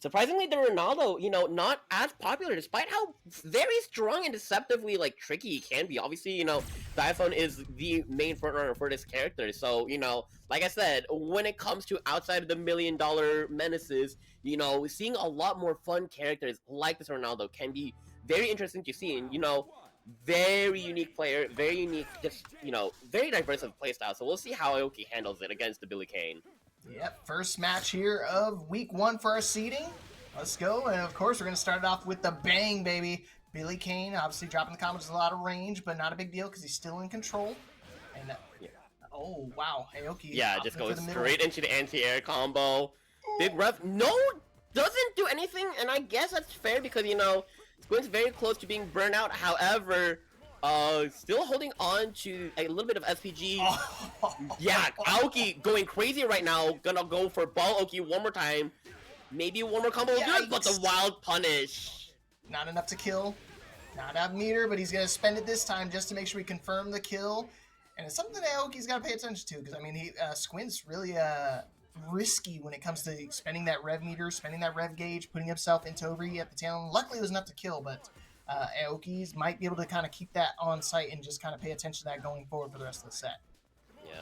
Surprisingly, the Ronaldo, not as popular, despite how very strong and deceptively, tricky he can be. Obviously, the iPhone is the main frontrunner for this character. So, like I said, when it comes to outside of the $1 million menaces, seeing a lot more fun characters like this Ronaldo can be very interesting to see. And, very unique player, very unique, just, very diverse of playstyle. So we'll see how Aoki handles it against the Billy Kane. Yep, first match here of week 1 for our seeding. Let's go, and of course we're going to start it off with the bang, baby. Billy Kane, obviously dropping the combos with a lot of range, but not a big deal because he's still in control. And oh, wow, Aoki. Yeah, just goes straight into the anti-air combo. Big ref, doesn't do anything, and I guess that's fair because, Squint's very close to being burnt out. However, still holding on to a little bit of SPG. Yeah, Aoki going crazy right now. Gonna go for ball Aoki one more time. Maybe one more combo will do it, but the wild punish. Not enough to kill. Not enough meter, but he's gonna spend it this time just to make sure we confirm the kill. And it's something that Aoki's gotta pay attention to because I mean, Squint's really risky when it comes to spending that rev meter, spending that rev gauge, putting himself into overheat at the tail end. Luckily, it was enough to kill, but Aoki's might be able to kind of keep that on site and just kind of pay attention to that going forward for the rest of the set. Yeah.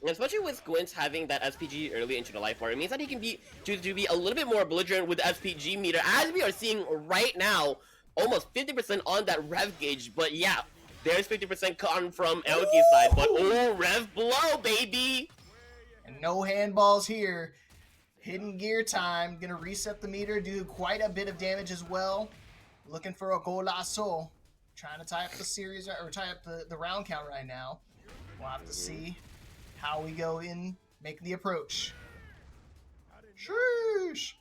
And especially with Squintz having that SPG early into the life bar, it means that he can choose to be a little bit more belligerent with the SPG meter, as we are seeing right now, almost 50% on that rev gauge. But yeah, there's 50% coming from Aoki's side, but rev blow, baby! And no handballs here. Hidden gear time. Gonna reset the meter, do quite a bit of damage as well. Looking for a golazo. Trying to tie up the series, or tie up the round count right now. We'll have to see how we go in, make the approach. Sheesh.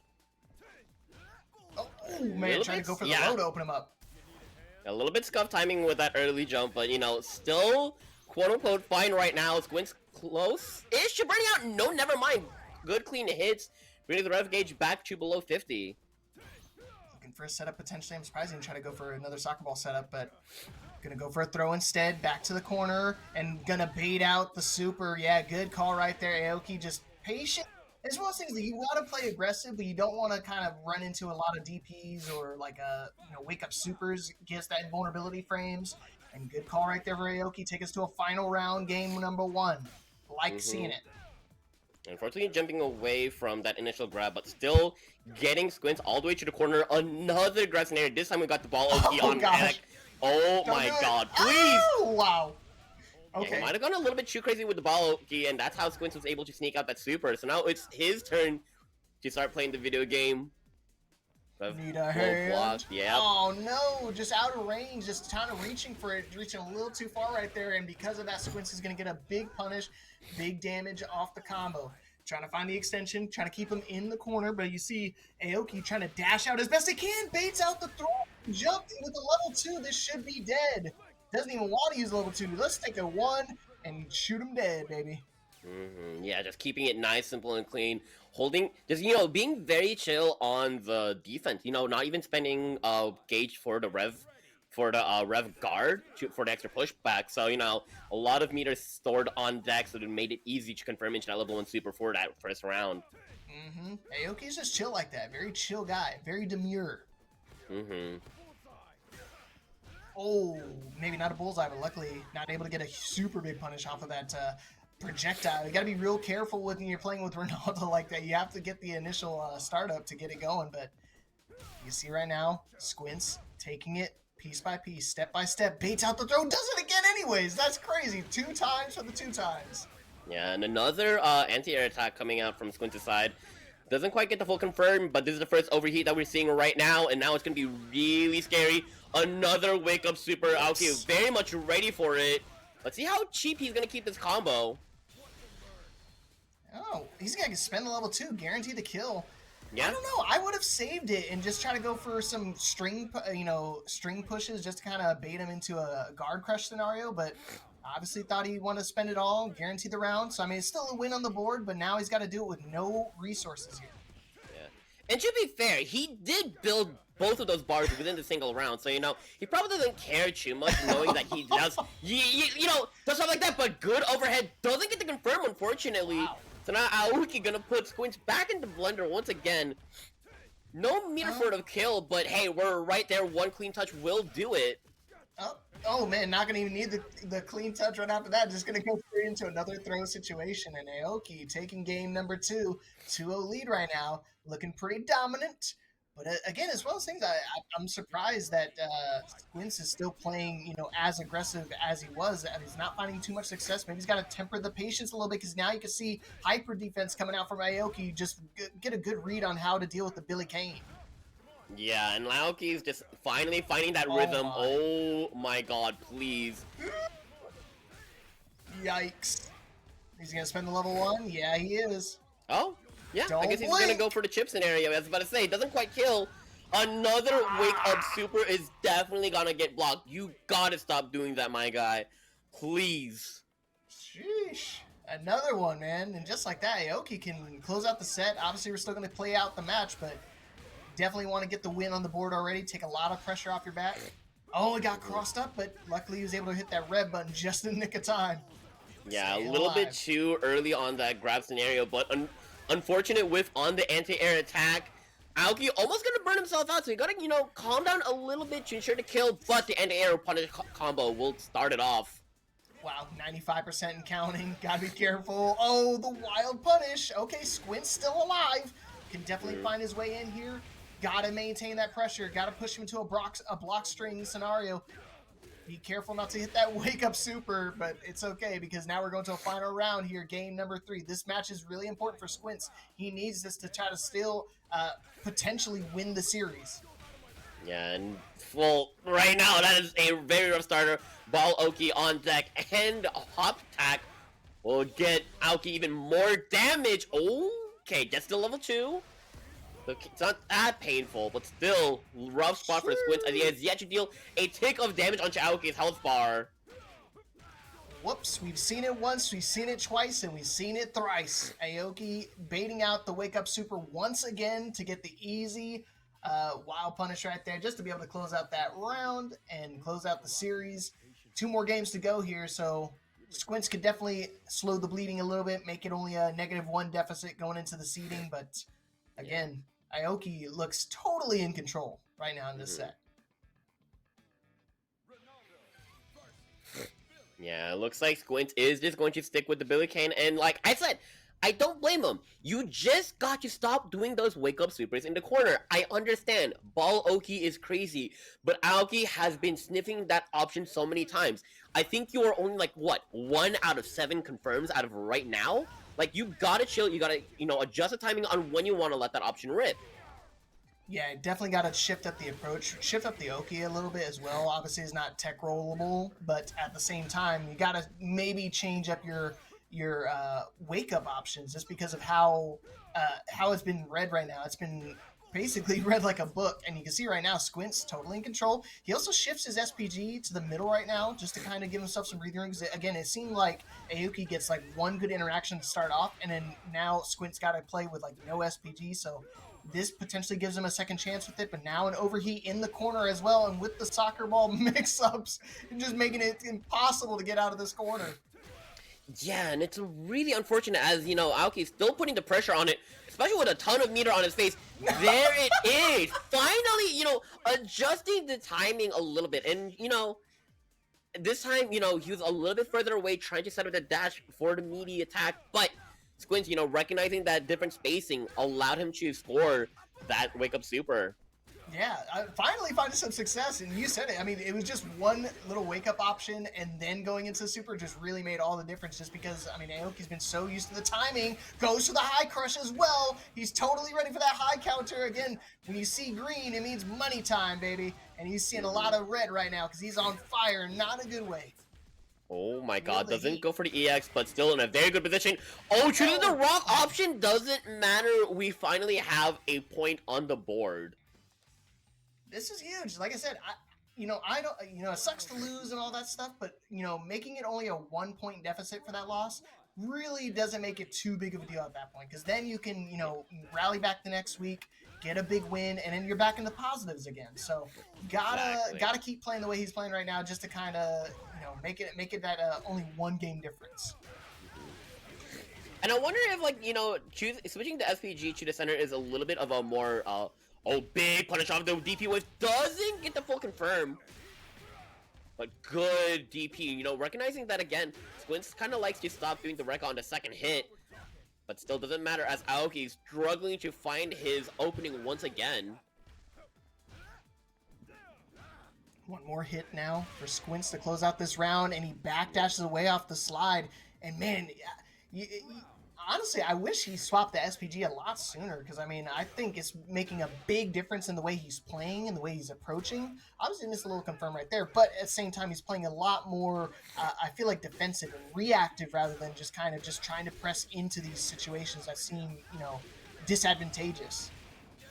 Oh man, trying to go for the low to open him up. A little bit scuffed timing with that early jump, but still quote-unquote fine right now. Squint's close-ish to burning out. No, never mind. Good clean hits. Bringing the rev gauge back to below 50. Looking for a setup potentially. I'm surprised he didn't try to go for another soccer ball setup, but gonna go for a throw instead. Back to the corner and gonna bait out the super. Yeah, good call right there. Aoki just patient. It's one of those things that you want to play aggressive, but you don't want to kind of run into a lot of DPs or wake up supers against that vulnerability frames. And good call right there for Aoki. Take us to a final round, game number 1. Like seeing it. Unfortunately, jumping away from that initial grab, but still getting Squintz all the way to the corner. Another aggressive scenario. This time we got the ball on deck. Oh my god, please! Oh, wow. Okay. Yeah, he might have gone a little bit too crazy with the ball, and that's how Squintz was able to sneak out that super. So now it's his turn to start playing the video game. Need a hand. Yeah. Oh no, just out of range, just kind of reaching for it, reaching a little too far right there, and because of that, Squintz is going to get a big punish, big damage off the combo. Trying to find the extension, trying to keep him in the corner, but you see Aoki trying to dash out as best he can, baits out the throw, jumped with a level 2, this should be dead. Doesn't even want to use level 2, let's take a 1 and shoot him dead, baby. Yeah, just keeping it nice, simple, and clean. Holding, just, being very chill on the defense. Not even spending gauge for the rev guard for the extra pushback. So, a lot of meters stored on deck, so it made it easy to confirm into that level 1 super for that first round. Aoki's just chill like that. Very chill guy. Very demure. Oh, maybe not a bullseye, but luckily not able to get a super big punish off of that projectile. You got to be real careful when you're playing with Ronaldo like that. You have to get the initial startup to get it going, but you see right now, Squintz taking it piece by piece, step by step, baits out the throw, does it again anyways. That's crazy. 2 times for the 2 times. Yeah, and another anti-air attack coming out from Squintz's side. Doesn't quite get the full confirm, but this is the first overheat that we're seeing right now, and now it's going to be really scary. Another wake-up super. Aoki is very much ready for it. Let's see how cheap he's going to keep this combo. Oh, he's going to spend the level 2, guarantee the kill. Yeah. I don't know. I would have saved it and just try to go for some string pushes just to kind of bait him into a guard crush scenario, but obviously thought he wanted to spend it all, guarantee the round. So, I mean, it's still a win on the board, but now he's got to do it with no resources here. Yeah. And to be fair, he did build both of those bars within the single round. So, he probably doesn't care too much knowing that he does, does stuff like that. But good overhead doesn't get the confirm, unfortunately. Wow. So now Aoki gonna put Squintz back into blender once again. No meter for the kill, but hey, we're right there. One clean touch will do it. Oh man, not gonna even need the clean touch right after that. Just gonna go straight into another throw situation. And Aoki taking game number 2, 2-0 lead right now, looking pretty dominant. But again, it's one of those things I'm surprised that Squintz is still playing, as aggressive as he was. And he's not finding too much success. Maybe he's got to temper the patience a little bit because now you can see hyper defense coming out from Aoki. Just get a good read on how to deal with the Billy Kane. Yeah, and Aoki's just finally finding that rhythm. Oh my god, please. Yikes. He's going to spend the level 1? Yeah, he is. Oh, yeah, I guess he's blink. gonna go for the chip scenario. I was about to say, doesn't quite kill. Another wake-up super is definitely gonna get blocked. You gotta stop doing that, my guy. Please. Sheesh. Another one, man. And just like that, Aoki can close out the set. Obviously, we're still gonna play out the match, but definitely want to get the win on the board already. Take a lot of pressure off your back. Oh, it got crossed up, but luckily he was able to hit that red button just in the nick of time. Yeah, a little bit too early on that grab scenario, but unfortunate whiff on the anti-air attack. Aoki almost gonna burn himself out, so you gotta, calm down a little bit to ensure to kill, but the anti-air punish combo will start it off. Wow, 95% and counting. Gotta be careful. Oh, the wild punish. Okay, Squint's still alive. Can definitely find his way in here. Gotta maintain that pressure. Gotta push him into a block string scenario. Be careful not to hit that wake-up super, but it's okay because now we're going to a final round here, game number 3. This match is really important for Squintz. He needs this to try to still potentially win the series. Yeah, and well, right now that is a very rough starter. Ball Aoki on deck, and a hop attack will get Aoki even more damage. Okay, gets to level 2. It's not that painful, but still rough spot for Squintz as he has yet to deal a tick of damage onto Aoki's health bar. Whoops, we've seen it once, we've seen it twice, and we've seen it thrice. Aoki baiting out the wake-up super once again to get the easy wild punish right there, just to be able to close out that round and close out the series. 2 more games to go here, so Squintz could definitely slow the bleeding a little bit, make it only a -1 deficit going into the seeding, but again, Aoki looks totally in control right now in this set. Yeah, it looks like Squintz is just going to stick with the Billy Kane, and like I said, I don't blame him. You just got to stop doing those wake-up supers in the corner. I understand, Ball Aoki is crazy, but Aoki has been sniffing that option so many times. I think you are only like, what, 1 out of 7 confirms out of right now? Like, you gotta chill, you gotta, adjust the timing on when you want to let that option rip. Yeah, definitely got to shift up the approach, shift up the Aoki a little bit as well. Obviously, it's not tech rollable, but at the same time, you got to maybe change up your wake-up options just because of how it's been read right now. It's been basically read like a book, and you can see right now Squint's totally in control. He also shifts his SPG to the middle right now just to kind of give himself some breathing room, because again, it seemed like Aoki gets like 1 good interaction to start off, and then now Squint's got to play with like no SPG, so this potentially gives him a second chance with it, but now an overheat in the corner as well, and with the soccer ball mix-ups, just making it impossible to get out of this corner. Yeah, and it's really unfortunate as, Aoki's still putting the pressure on it, especially with a ton of meter on his face. There it is! Finally, adjusting the timing a little bit. And, this time, he was a little bit further away trying to set up the dash for the meaty attack, but Squintz, recognizing that different spacing allowed him to score that wake-up super. Yeah, finally finding some success, and you said it. I mean, it was just one little wake-up option, and then going into super just really made all the difference, just because, I mean, Aoki's been so used to the timing, goes for the high crush as well. He's totally ready for that high counter. Again, when you see green, it means money time, baby, and he's seeing a lot of red right now because he's on fire, not a good way. Oh my god, doesn't go for the EX, but still in a very good position. Oh, choosing the wrong option doesn't matter. We finally have a point on the board. This is huge. Like I said, I don't, it sucks to lose and all that stuff, but, making it only a 1-point deficit for that loss really doesn't make it too big of a deal at that point, because then you can, rally back the next week, get a big win, and then you're back in the positives again. So gotta keep playing the way he's playing right now, just to kind of, make it that only 1 game difference. And I wonder if, like, switching the SPG to the center is a little bit of a more Oh, big punish off the DP wave. Doesn't get the full confirm. But good DP. You know, recognizing that again, Squintz kind of likes to stop doing the wreck on the second hit. But still doesn't matter as Aoki is struggling to find his opening once again. One more hit now for Squintz to close out this round, and he backdashes away off the slide. And man, honestly, I wish he swapped the SPG a lot sooner, because I mean, I think it's making a big difference in the way he's playing and the way he's approaching. Obviously, missed a little confirm right there, but at the same time, he's playing a lot more, I feel like, defensive and reactive rather than just kind of just trying to press into these situations that seem, you know, disadvantageous.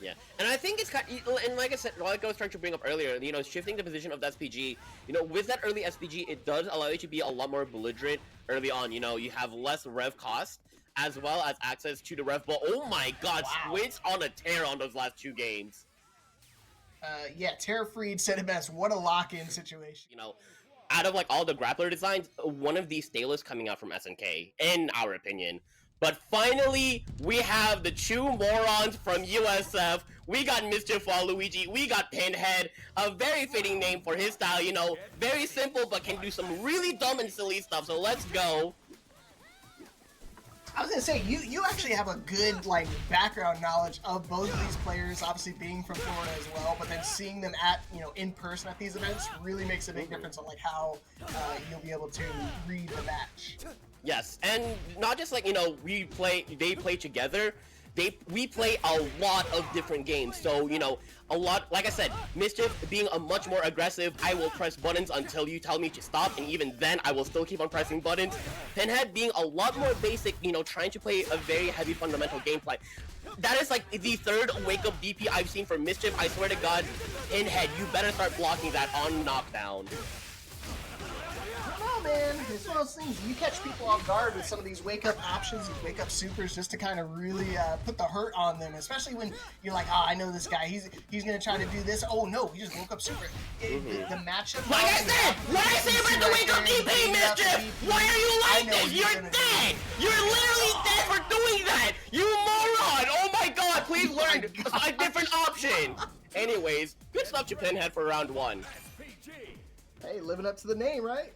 Yeah, and I think it's kind of, and like I said, like I was trying to bring up earlier, you know, shifting the position of the SPG, you know, with that early SPG, it does allow you to be a lot more belligerent early on. You know, you have less rev cost, as well as access to the rev ball. Oh my god, wow. Squintz on a tear on those last 2 games. Yeah, Terra Freed said it best. What a lock-in situation. You know, out of like all the grappler designs, one of the stalest coming out from SNK, in our opinion. But finally, we have the two morons from USF. We got Mr. Waluigi. We got Pinhead. A very fitting name for his style, you know. Very simple, but can do some really dumb and silly stuff. So let's go. I was gonna say, you actually have a good like background knowledge of both of these players, obviously being from Florida as well, but then seeing them at, you know, in person at these events really makes a big difference on like how you'll be able to read the match. Yes, and not just like, you know, they play together. We play a lot of different games, so, you know, a lot, like I said, Mischief being a much more aggressive, I will press buttons until you tell me to stop, and even then, I will still keep on pressing buttons. Pinhead being a lot more basic, you know, trying to play a very heavy fundamental gameplay. That is like the third wake-up DP I've seen from Mischief. I swear to God, Pinhead, you better start blocking that on knockdown. Man, it's one of those things, you catch people off guard with some of these wake-up options, these wake-up supers, just to kind of really put the hurt on them, especially when you're like, oh, I know this guy, he's going to try to do this. Oh, no, he just woke up super. The matchup... Like I said, what I say about the wake-up DP, Mischief? Why are you like this? You're dead! You're literally dead for doing that! You moron! Oh my god, please learn a different option! Anyways, good stuff to Pinhead for round 1. Hey, living up to the name, right?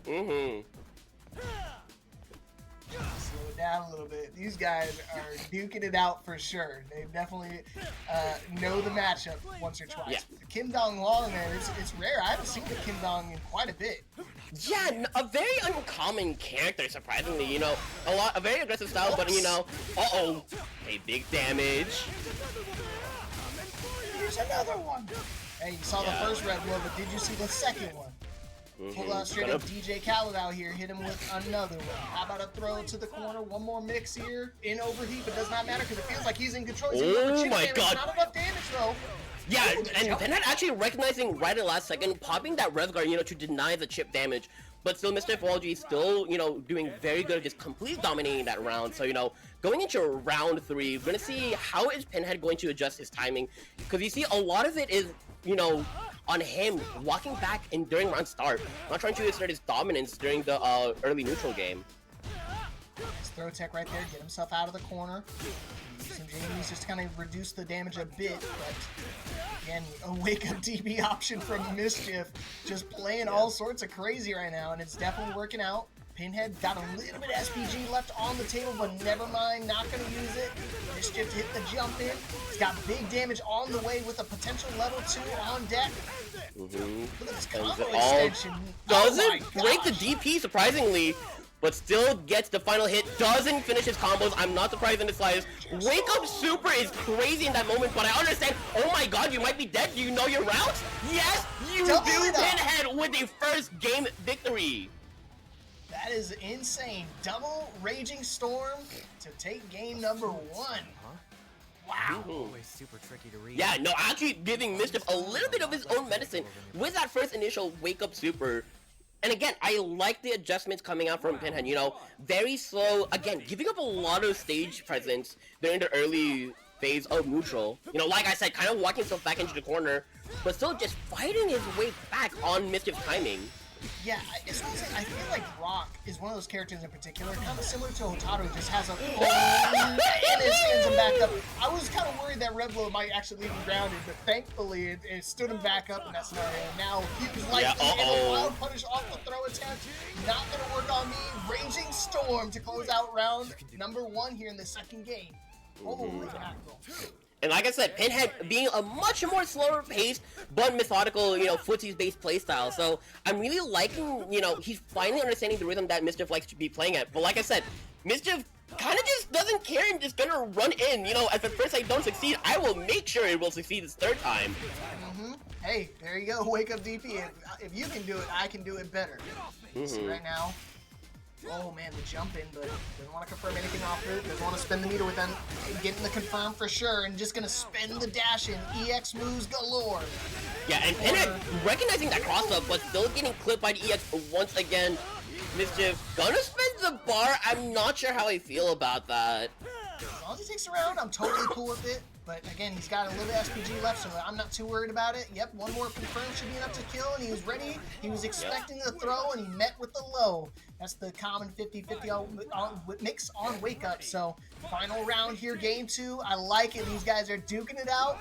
Mm-hmm. Slow it down a little bit. These guys are duking it out for sure. They definitely know the matchup once or twice. Yeah. The Kim Dong Long, man, it's rare. I haven't seen the Kim Dong in quite a bit. Yeah, a very uncommon character, surprisingly. You know, a very aggressive style, but you know, a big damage. Here's another one. Hey, you saw the first red one, but did you see the second one? Pull out straight up DJ Khaled out here, hit him with another one. How about a throw to the corner? One more mix here. In overheat, but does not matter because it feels like he's in control. Oh my god. Not enough damage though. Yeah, and Pinhead actually recognizing right at the last second, popping that res guard, you know, to deny the chip damage. But still, Mr. Waluigi still, you know, doing very good, just completely dominating that round. So, you know, going into round 3, we're going to see how is Pinhead going to adjust his timing. Because you see, a lot of it is, you know, on him walking back and during round start, not trying to assert his dominance during the early neutral game. Nice throw tech right there, get himself out of the corner. Some Jamies just kind of reduce the damage a bit, but again, a wake-up DB option from Mischief, just playing all sorts of crazy right now, and it's definitely working out. Pinhead got a little bit of SPG left on the table, but never mind, not going to use it. Mischief hit the jump in. He's got big damage on the way with a potential level 2 on deck. Look at this combo extension. Doesn't break the DP, surprisingly, but still gets the final hit. Doesn't finish his combos. I'm not surprised in the slightest. Wake Up Super is crazy in that moment, but I understand. Oh my god, you might be dead. Do you know your routes? Yes, you do, Pinhead, with a first game victory. That is insane. Double Raging Storm to take game number 1. Wow. Always super tricky to read. Yeah, no, actually giving Mischief a little bit of his own medicine with that first initial Wake Up Super. And again, I like the adjustments coming out from Pinhead, you know, very slow, again, giving up a lot of stage presence during the early phase of neutral. You know, like I said, kind of walking himself back into the corner, but still just fighting his way back on Mischief's timing. Yeah, as well as I feel like Rock is one of those characters in particular, kind of similar to Hotaru, just has a in his hands and back up. I was kind of worried that Red Blow might actually leave him grounded, but thankfully it stood him back up in that scenario. And now he was like, and a wild punish off the throw attempt. Not going to work on me. Raging Storm to close out round number 1 here in the second game. Holy mackerel. And like I said, Pinhead being a much more slower paced, but methodical, you know, footsies-based playstyle. So I'm really liking, you know, he's finally understanding the rhythm that Mischief likes to be playing at. But like I said, Mischief kind of just doesn't care and just gonna run in. You know, if at first I don't succeed, I will make sure it will succeed this third time. Hey, there you go. Wake up DP. If you can do it, I can do it better. See right now. Oh man, the jump in, but doesn't want to confirm anything off it. Doesn't want to spend the meter with them. Getting the confirm for sure, and just gonna spend the dash in. EX moves galore. Yeah, and Pinhead recognizing that cross up, but still getting clipped by the EX once again. Mischief gonna spend the bar. I'm not sure how I feel about that. As long as he takes a round, I'm totally cool with it. But again, he's got a little bit of SPG left, so I'm not too worried about it. Yep, one more confirm should be enough to kill, and he was ready. He was expecting the throw, and he met with the low. That's the common 50-50 mix on Wake Up. So final round here, game 2. I like it. These guys are duking it out,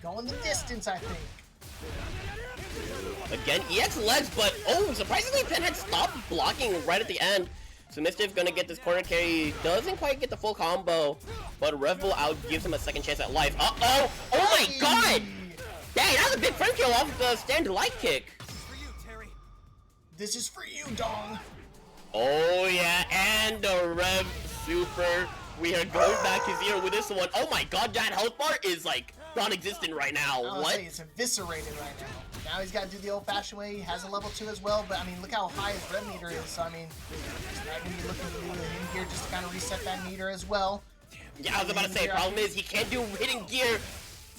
going the distance, I think. Again, EX legs, but oh, surprisingly, Pinhead stopped blocking right at the end. So Mischief gonna get this corner carry, doesn't quite get the full combo, but Red Bull out gives him a second chance at life. Uh-oh! Oh my god! Dang, that was a big front kill off the standard light kick. This is for you, Dong. Oh yeah, and the Rev Super. We are going back to 0 with this one. Oh my god, that health bar is like non-existent right now. What? It's eviscerated right now. Now he's got to do the old-fashioned way. He has a level 2 as well, but I mean, look how high his rev meter is. So I mean, he's not going to be looking to do hidden gear just to kind of reset that meter as well. Yeah, I was about to say, problem is he can't do hidden gear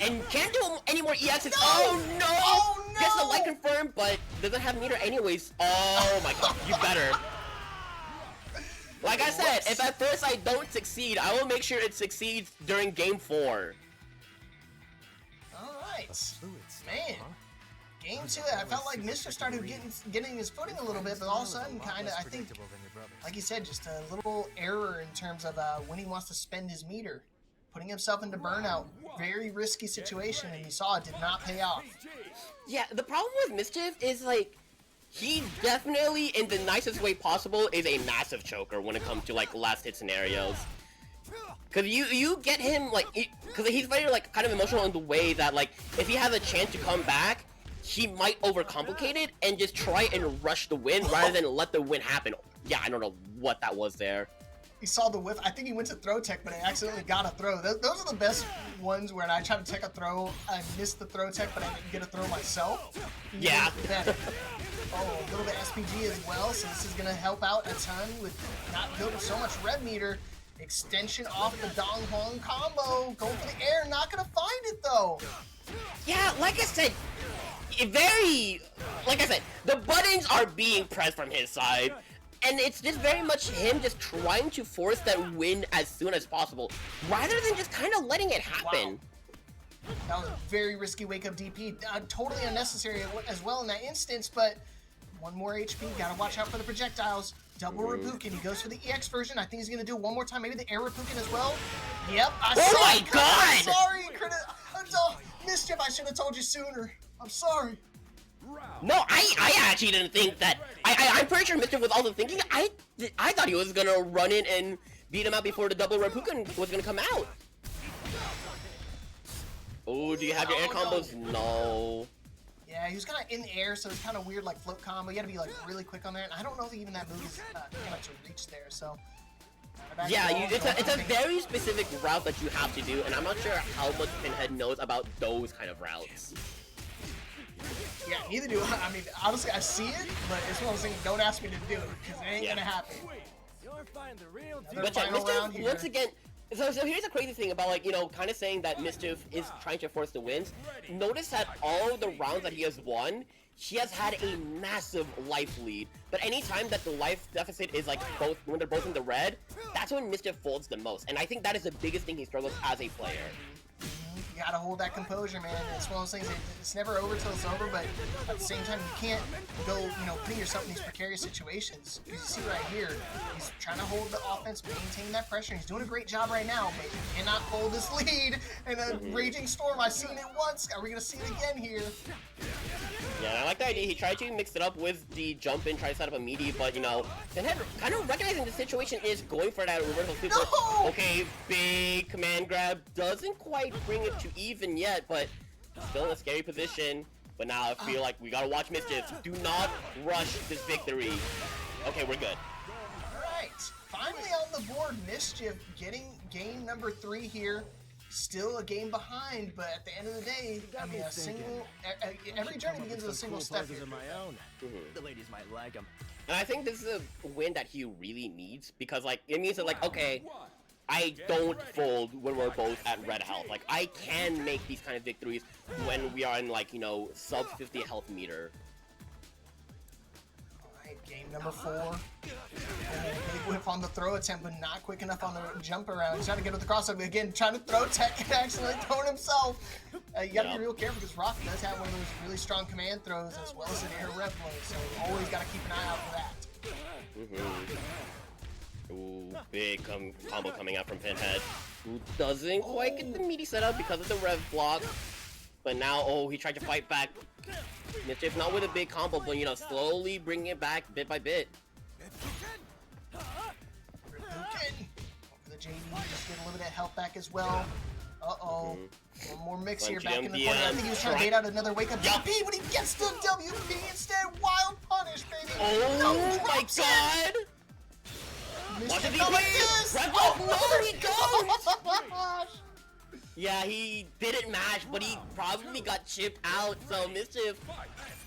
and can't do any more EXs. Oh no! Oh no! Gets the light confirmed, but doesn't have meter anyways. Oh my god, you better. Like I said, if at first I don't succeed, I will make sure it succeeds during game 4. Alright. Man. Game 2, I felt like Mr. started getting his footing a little bit, but all of a sudden, kind of, I think, like you said, just a little error in terms of when he wants to spend his meter. Putting himself into burnout. Very risky situation, and you saw it did not pay off. Yeah, the problem with Mischief is, like, he definitely, in the nicest way possible, is a massive choker when it comes to, like, last hit scenarios. Cause you get him, like, cause he's very, like, kind of emotional in the way that, like, if he has a chance to come back, he might overcomplicate it and just try and rush the win rather than let the win happen. Yeah, I don't know what that was there. He saw the whiff. I think he went to throw tech, but I accidentally got a throw. Those are the best ones where I try to tech a throw, I missed the throw tech, but I didn't get a throw myself. Yeah. Oh, a little bit SPG as well, so this is going to help out a ton with not building so much red meter. Extension off the Dong Hwang combo. Going for the air, not going to find it though. Yeah, like I said, the buttons are being pressed from his side, and it's just very much him just trying to force that win as soon as possible, rather than just kind of letting it happen. Wow. That was a very risky wake-up DP, totally unnecessary as well in that instance, but one more HP, gotta watch out for the projectiles. Double Reppuken, he goes for the EX version. I think he's gonna do one more time, maybe the air Reppuken as well. Yep, I saw my it. god! I'm sorry, Mischief, I should have told you sooner. I'm sorry. No, I actually didn't think that. I'm pretty sure Mischief was also thinking. I thought he was gonna run in and beat him out before the double Reppuken was gonna come out. Oh, do you have your air combos? No. Yeah, he was kind of in the air, so it's kind of weird, like float combo. You gotta be like really quick on there, and I don't know if even that move is enough to reach there. So. Yeah, it's a very specific route that you have to do, and I'm not sure how much Pinhead knows about those kind of routes. Yeah, neither do I. I mean, honestly, I see it, but it's one of those things, don't ask me to do it, because it ain't gonna happen. But yeah, Mischief, once again, so here's the crazy thing about, like, you know, kind of saying that Mischief is trying to force the wins. Notice that all the rounds that he has won, he has had a massive life lead, but anytime that the life deficit is like when they're both in the red, that's when Mischief folds the most, and I think that is the biggest thing he struggles as a player. You gotta hold that composure, man. It's one of those things, it's never over till it's over, but at the same time, you can't go, putting yourself in these precarious situations. You see right here, he's trying to hold the offense, maintain that pressure. He's doing a great job right now, but he cannot hold this lead in a raging storm. I've seen it once. Are we gonna see it again here? Yeah, I like the idea. He tried to mix it up with the jump in, try to set up a meaty, but Pinhead kind of recognizing the situation is going for that reversal super. No! Okay, big command grab. Doesn't quite bring it to even yet, but still in a scary position. But now I feel like we gotta watch Mischief. Do not rush this victory. Okay, we're good. Alright, finally on the board, Mischief getting game number 3 here. Still a game behind, but at the end of the day, I mean, every journey begins with a single step here. The ladies might like him. And I think this is a win that he really needs, because it means that okay, I don't fold when we're both at red health. I can make these kind of victories when we are in sub 50 health meter. Game number 4. Big whip on the throw attempt, but not quick enough on the jump around. He's trying to get with the crossover again, trying to throw tech and accidentally throwing himself. You gotta be real careful because Rock does have one of those really strong command throws as well as an air rev blow, so you always gotta keep an eye out for that. Ooh, big combo coming out from Pinhead, who doesn't quite get the meaty setup because of the rev block. But now, he tried to fight back. Mischief not with a big combo, but slowly bringing it back bit by bit. The JD just get a little bit of health back as well. One more mix here back in the corner. I think he was trying to bait out another wake up DP, but he gets the WP instead. Wild punish, baby. Oh my god! Watch the DP! No, he goes! Yeah, he didn't mash, but he probably got chipped out, so Mischief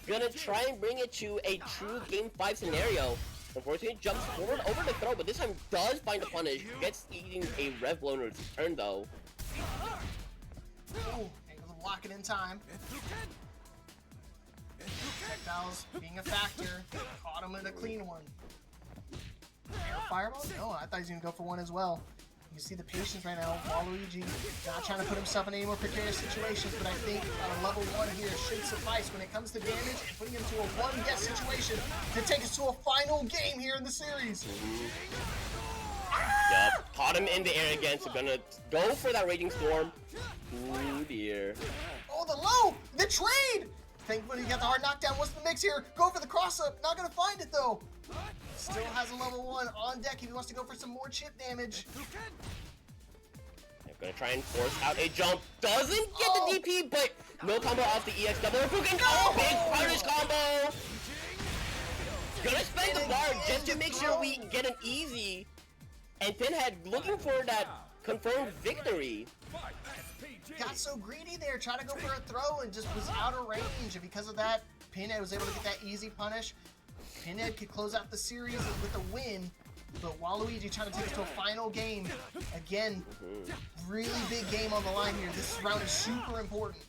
gonna try and bring it to a true Game 5 scenario. Unfortunately, jumps forward over the throw, but this time does find the punish. Gets eating a rev blow in return, though. Ooh, able to lock it in time. Projectiles being a factor. Caught him in a clean one. Air fireball? No, I thought he was gonna go for one as well. You see the patience right now. Waluigi not trying to put himself in any more precarious situations, but I think a level 1 here should suffice when it comes to damage and putting him to a 1-guess situation to take us to a final game here in the series. Yup, caught him in the air again, so gonna go for that Raging Storm. Ooh dear. Oh, the low! The trade! Thankfully, he got the hard knockdown. What's the mix here? Go for the cross-up. Not gonna find it, though. Still has a level 1 on deck if he wants to go for some more chip damage. They're gonna try and force out a jump. Doesn't get the DP, but no combo off the EX double. Big punish combo! Gonna spend the bar just to make sure we get an easy. And Pinhead looking for that confirmed victory. Got so greedy there, trying to go for a throw and just was out of range. And because of that, Pinhead was able to get that easy punish. Pinhead could close out the series with a win, but Waluigi trying to take us to a final game. Again, really big game on the line here. This round is super important.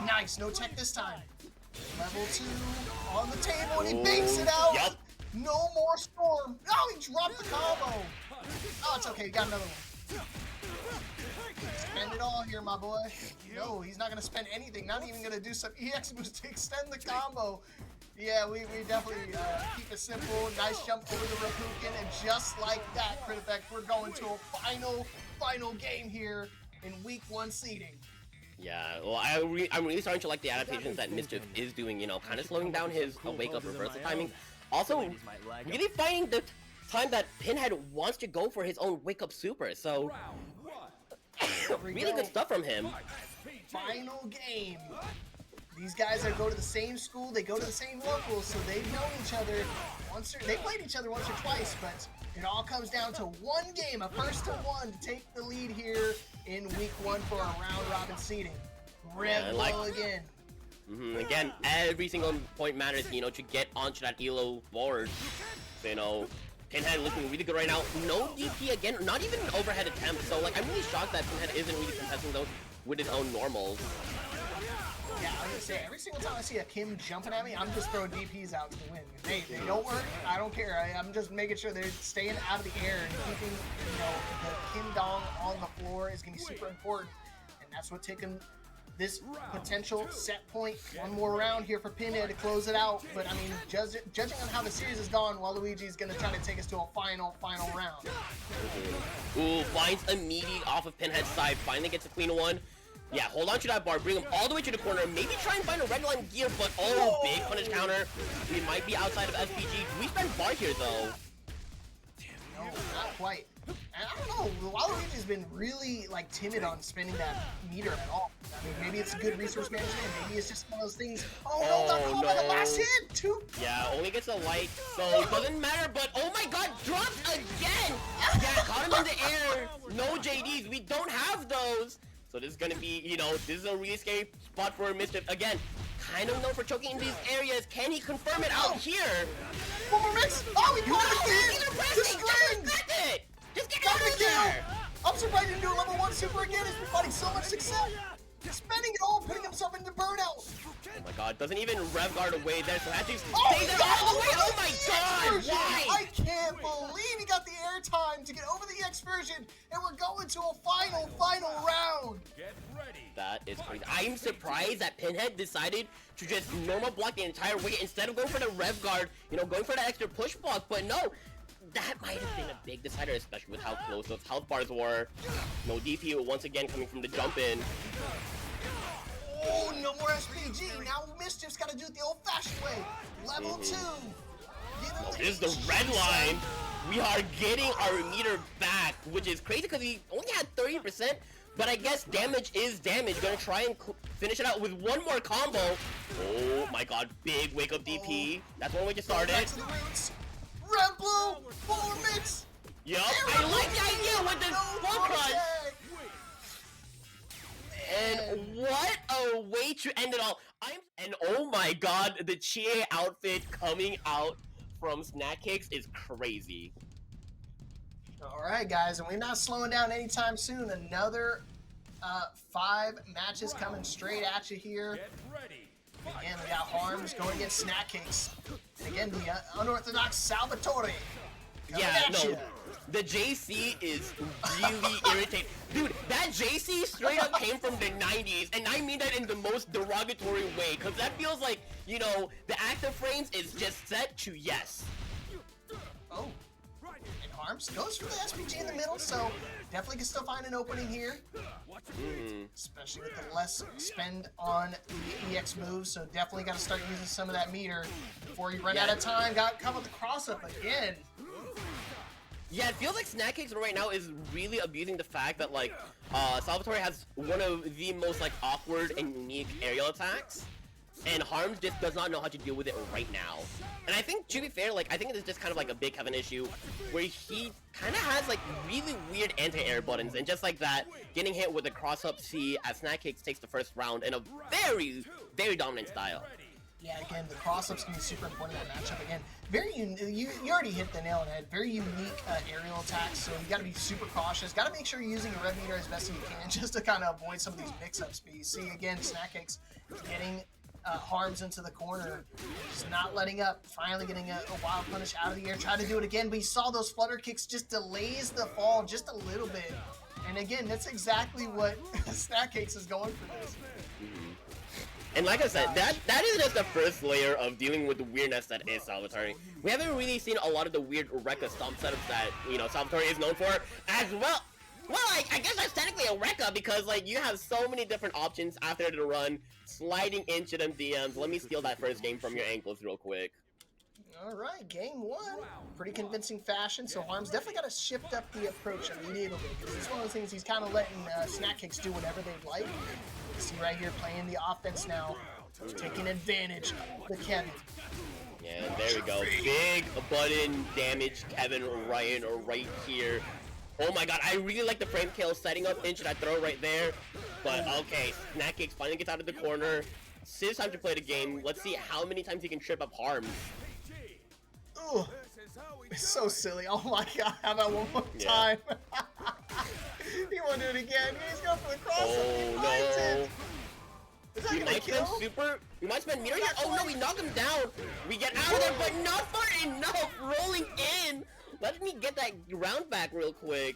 Nice, no tech this time. Level 2 on the table, and he baits it out. Yep. No more storm. Oh, he dropped the combo. Oh, it's okay, got another one. Spend it all here, my boy. No, he's not going to spend anything. Not even going to do some EX boost to extend the combo. Yeah, we definitely keep it simple. Nice jump over the Rapukin, and just like that, Crit Effect, we're going to a final game here in Week 1 seeding. Yeah, well, I'm really starting to like the adaptations that Mischief is doing, kind of slowing down his wake-up reversal timing. Also, really finding the time that Pinhead wants to go for his own wake-up super, so really good stuff from him. Final game. These guys go to the same school, they go to the same locals, so they've known each other they played each other once or twice, but it all comes down to one game, a 1-1 to take the lead here in Week 1 for our round-robin seeding. Red blow again. Again, every single point matters, to get onto that ELO board. So, Pinhead looking really good right now. No DP again, not even an overhead attempt. So, I'm really shocked that Pinhead isn't really contesting those with his own normals. Yeah, I was gonna say, every single time I see a Kim jumping at me, I'm just throwing DPs out to win. If they don't work, I don't care. I'm just making sure they're staying out of the air and keeping, you know, the Kim Dong on the floor is gonna be super important. And that's what taking this potential set point. One more round here for Pinhead to close it out. But I mean, judging on how the series has gone, Waluigi's gonna try to take us to a final round. Ooh, finds a meaty off of Pinhead's side. Finally gets a clean one. Yeah, hold on to that bar, bring him all the way to the corner, maybe try and find a red line gear, but oh, big punish counter. We might be outside of SPG. Do we spend bar here, though? No, not quite. And I don't know, Waluigi's been really, like, timid on spending that meter at all. I mean, maybe it's good resource management, maybe it's just one of those things. Oh, no, got caught by the last hit, too. Yeah, only gets a light, so it doesn't matter, but oh my god, dropped again! Yeah, caught him in the air. No JDs, we don't have those. So this is gonna be, you know, this is a really scary spot for Mischief. Again, kind of known for choking in these areas. Can he confirm it out here? One more mix! Oh, he caught it! The string! Just get out of there! I'm surprised he didn't do a level 1 super again. He's been finding so much success. Spending it all, putting himself into burnout. Oh my god, doesn't even rev guard away there, so actually stay there all the way. Oh my god, why? I can't believe he got the airtime to get over the EX version, and we're going to a final round. Get ready. That is crazy. I'm surprised that Pinhead decided to just normal block the entire way instead of going for the rev guard, you know, going for the extra push block, but no. That might have been a big decider, especially with how close those health bars were. No DP once again coming from the jump in. Oh, no more SPG. Now Mischief's got to do it the old-fashioned way. Level 2. This is the red line. We are getting our meter back, which is crazy because we only had 30%. But I guess damage is damage. Gonna try and finish it out with one more combo. Oh my god, big wake up DP. That's one way to start it. Red blue, full mix. Yup, I like the idea with the full crunch. And what a way to end it all. And oh my god, the Chie outfit coming out from Snackcakes is crazy. Alright guys, and we're not slowing down anytime soon. Another 5 matches coming straight at you here. Get ready. Again, we got Harms going against Snackcakes. And again, the unorthodox Salvatore. Yeah, no. The JC is really irritating. Dude, that JC straight up came from the 90s, and I mean that in the most derogatory way, because that feels like, you know, the active frames is just set to yes. Oh. And Harms goes for the SPG in the middle, so definitely can still find an opening here. Especially with the less spend on the EX moves, so definitely got to start using some of that meter before you run out of time. Got caught with the cross up again. Yeah, it feels like Snackcakes right now is really abusing the fact that, like, Salvatore has one of the most, like, awkward and unique aerial attacks, and Harms just does not know how to deal with it right now. And I think, to be fair, like, I think it's just kind of like a big Kevin issue, where he kind of has, like, really weird anti-air buttons, and just like that, getting hit with a cross-up C as Snackcakes takes the first round in a very, very dominant style. Yeah, again, the cross-ups can be super important in that matchup. Again, you already hit the nail on the head. Very unique aerial attacks, so you got to be super cautious. Got to make sure you're using a red meter as best as you can, just to kind of avoid some of these mix-ups. But you see, again, Snackcakes getting Harms into the corner, just not letting up. Finally getting a wild punish out of the air. Try to do it again, but you saw those flutter kicks just delays the fall just a little bit. And again, that's exactly what Snackcakes is going for this. And like I said, that is just the first layer of dealing with the weirdness that is Salvatore. We haven't really seen a lot of the weird Rekka stomp setups that, you know, Salvatore is known for as well. Well, I guess that's technically a Rekka because, like, you have so many different options after the run, sliding into them DMs. Let me steal that first game from your ankles real quick. Alright, game 1. Pretty convincing fashion, so Harms definitely got to shift up the approach a little bit, because it's one of the things he's kind of letting Snackcakes do whatever they'd like. You see right here playing the offense now, taking advantage of the Kevin. Yeah, there we go. Big button damage Kevin Ryan right here. Oh my god, I really like the frame kill setting up into that throw right there. But okay, Snackcakes finally gets out of the corner. It's time to play the game. Let's see how many times he can trip up Harms. Ugh. It's so silly. Oh my god, how about one more time? He won't do it again. He's going for the cross. Oh no. Is that He gonna might spend kill? super. We might spend meter here. Oh no, we knock him down. We get out of there, but not far enough. Rolling in. Let me get that round back real quick.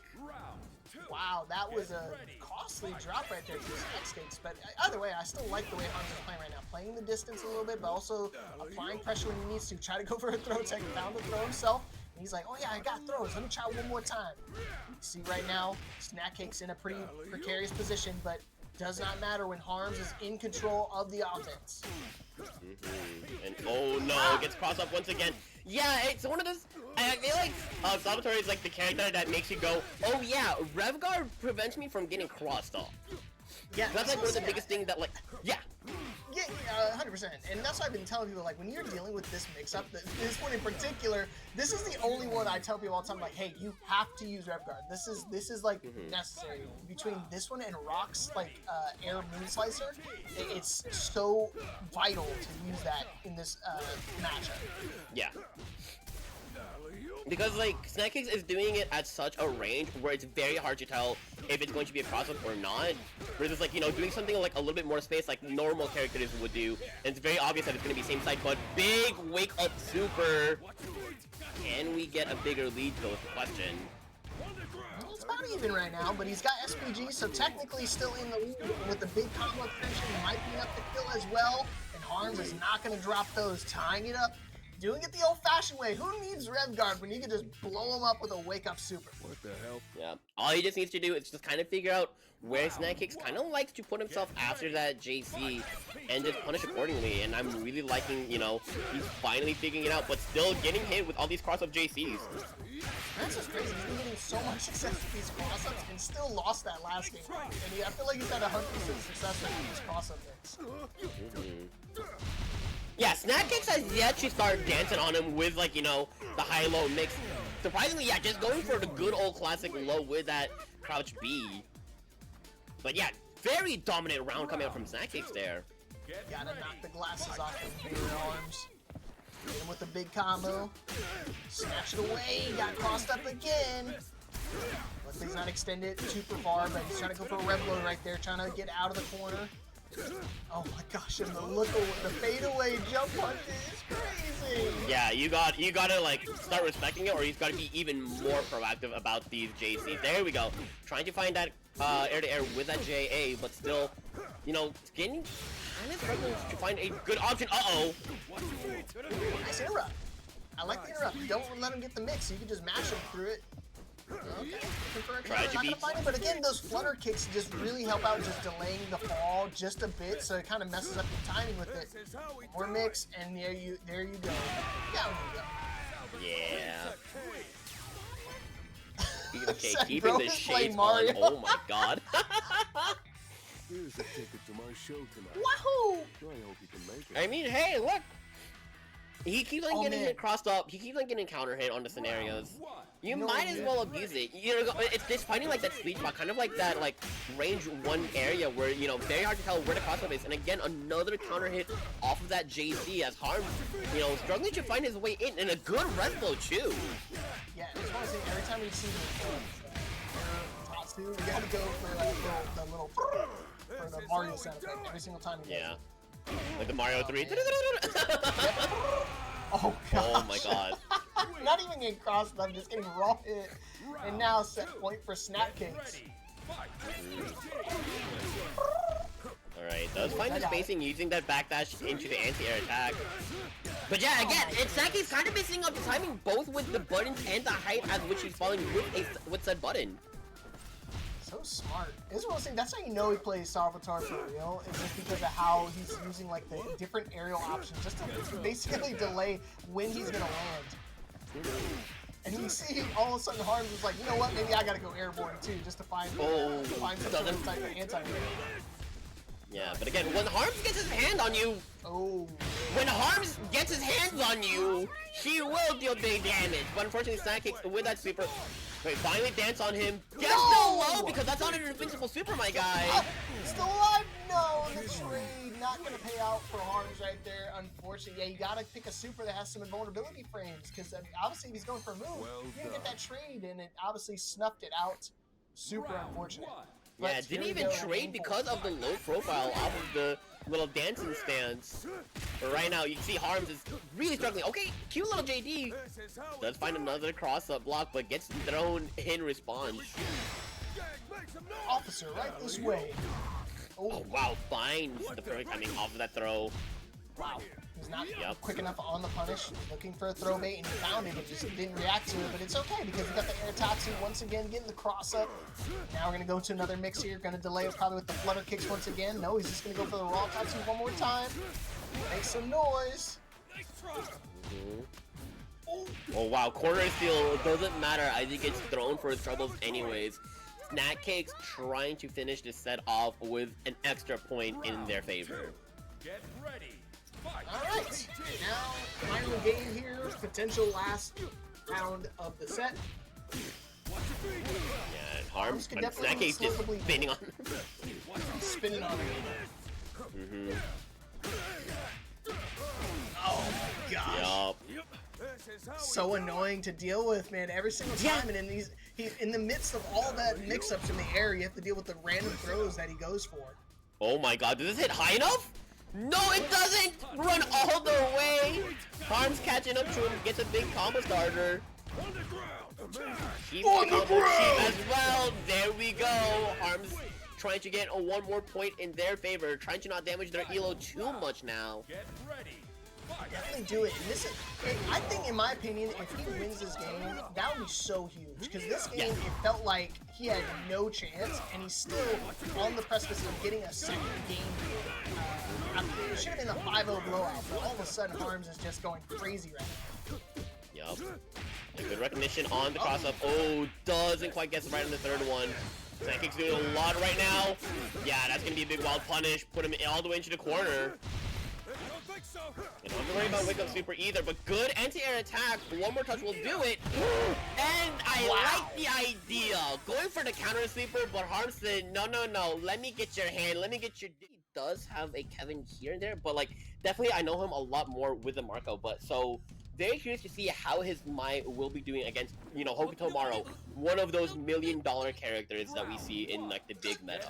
Wow, that was a costly drop right there to Snackcakes. But either way, I still like the way Hans is playing right now. Playing the distance a little bit, but also applying pressure when he needs to. Try to go for a throw tech. Found the throw himself. And he's like, oh yeah, I got throws. Let me try one more time. See right now, Snackcakes in a pretty precarious position, but does not matter when Harms is in control of the offense. And oh no, gets crossed up once again. Yeah, it's one of those. I feel like Salvatore is like the character that makes you go, oh yeah, Rev Guard prevents me from getting crossed up. Yeah, That's like one of the biggest things that like, yeah. Yeah, 100%. And that's why I've been telling people, like, when you're dealing with this mix-up, this one in particular, this is the only one I tell people all the time, like, hey, you have to use Rev Guard. This is like, necessary. Between this one and Rock's, like, Air Moon Slicer, it's so vital to use that in this matchup. Yeah. Because, like, Snackcakes is doing it at such a range where it's very hard to tell if it's going to be a cross-up or not. Versus, like, you know, doing something like a little bit more space like normal characters would do. And it's very obvious that it's going to be same side, but big wake-up super. Can we get a bigger lead, though, is the question. It's about even right now, but he's got SPG, so technically still in the lead with the big combo extension. Might be enough to kill as well. And Harms is not going to drop those, tying it up. Doing it the old-fashioned way. Who needs Rev Guard when you can just blow him up with a wake-up super? What the hell? Yeah. All he just needs to do is just kind of figure out where Snackcakes kind of likes to put himself after that JC and just punish accordingly. And I'm really liking, you know, he's finally figuring it out, but still getting hit with all these cross-up JCs. That's just crazy. He's been getting so much success with these cross-ups and still lost that last game. And I feel like he's had 100% success with these cross-up picks. Yeah, Snackcakes has yet to start dancing on him with, like, you know, the high-low mix. Surprisingly, yeah, just going for the good old classic low with that crouch B. But yeah, very dominant round coming out from Snackcakes there. Gotta knock the glasses off his bigger arms. Hit him with the big combo. Snatch it away. Got crossed up again. Luckily he's not extended super far, but he's trying to go for a rev load right there, trying to get out of the corner. Oh my gosh, and the look of the fadeaway jump punch is crazy. Yeah, you gotta like start respecting it, or he's gotta be even more proactive about these JCs. There we go. Trying to find that air to air with that JA, but still, you know, getting kind of struggling to find a good option. Uh-oh. Nice interrupt. I like the interrupt. Don't let him get the mix. You can just mash him through it. Okay, not gonna find it, but again, those flutter kicks just really help out, just delaying the fall just a bit, so it kind of messes up your timing with it. More mix, and there you go. Down you go. Yeah. Okay, Said keeping the shades on. Oh my god. Here's a ticket to my show tonight. Wahoo! I hope you can make it. I mean, hey, look. He keeps on getting hit crossed up. He keeps on getting counter hit on the scenarios. You might as well abuse it. You know, it's finding like that sweet spot, kind of like that like range one area where, you know, very hard to tell where the cross up is. And again, another counter hit off of that JC as Harm, you know, struggling to find his way in, and a good red blow too. Yeah, I just want to say, every time we see the top two, we gotta go for the Mario sound effect every single time. Yeah. Like the Mario 3. Oh god. Oh my god. Not even getting crossed up, just getting raw hit. And now set point for Snackcakes. Alright, does find the spacing using that backdash into the anti-air attack. But yeah, again, Snackcakes kind of missing up the timing both with the buttons and the height at which he's falling with said button. So smart. This is one thing. That's how you know he plays Salvatore for real. It's just because of how he's using like the different aerial options just to basically delay when he's gonna land. And you see, all of a sudden, Harms was like, you know what? Maybe I gotta go airborne too, just to find some sort of type of anti-air. Yeah, but again, when Harms gets his hand on you, when Harms gets his hands on you, he will deal big damage. But unfortunately, Snackcakes with that super. Wait, finally dance on him. Gets still low because that's not an invincible super, my guy. Still alive? No, the trade not gonna pay out for Harms right there. Unfortunately, yeah, you gotta pick a super that has some invulnerability frames because obviously if he's going for a move, you didn't get that trade, and it obviously snuffed it out. Super unfortunate. Yeah, But didn't here we even go. trade because of the low profile off of the little dancing stance. But right now, you can see Harms is really struggling. Okay, cute little JD does find another cross-up block, but gets thrown in response. Officer, right this way. Oh, wow, finds the perfect timing off of that throw. Wow. He's not Yep. quick enough on the punish. Looking for a throw bait and he found it. He just didn't react to it, but it's okay because he got the air tatsu once again, getting the cross up. Now we're going to go to another mix here. Going to delay it probably with the flutter kicks once again. No, he's just going to go for the raw tatsu one more time. Make some noise. Oh, wow, corner steal doesn't matter. I think it's thrown for his troubles anyways. Snackcakes trying to finish this set off with an extra point in their favor. Get ready. Alright, now final game here, potential last round of the set. Yeah, Harms, could but definitely Snackcakes just slowly- spinning on. Spinning on it. Oh my gosh. Yup. So annoying to deal with, man, every single time. And he's in the midst of all that mix-ups in the air, you have to deal with the random throws that he goes for. Oh my god, does this hit high enough? No, it doesn't! Run all the way! Harms catching up to him, gets a big combo starter. Keeps On the combo cheap ground! as well. There we go. Harms trying to get a one more point in their favor, trying to not damage their elo too much now. Get ready. Definitely do it. And this is, I think, in my opinion, if he wins this game, that would be so huge. Because this game, it felt like he had no chance, and he's still on the precipice of getting a second game. It should have been a 5-0 blowout, but all of a sudden, Harms is just going crazy right now. Yup. Good recognition on the cross up. Oh, doesn't quite get right on the third one. Snackcakes doing a lot right now. Yeah, that's gonna be a big wild punish. Put him all the way into the corner. And don't have to worry about wake up super either, but good anti-air attack. One more touch will do it. And I like the idea. Going for the counter sweeper, but Harms said, no. Let me get your hand. Let me get your... He does have a Kevin here and there, but like, definitely I know him a lot more with the Marco, but so... Very curious to see how his Mai will be doing against, you know, Hokutomaru, one of those $1 million characters that we see in like the big meta.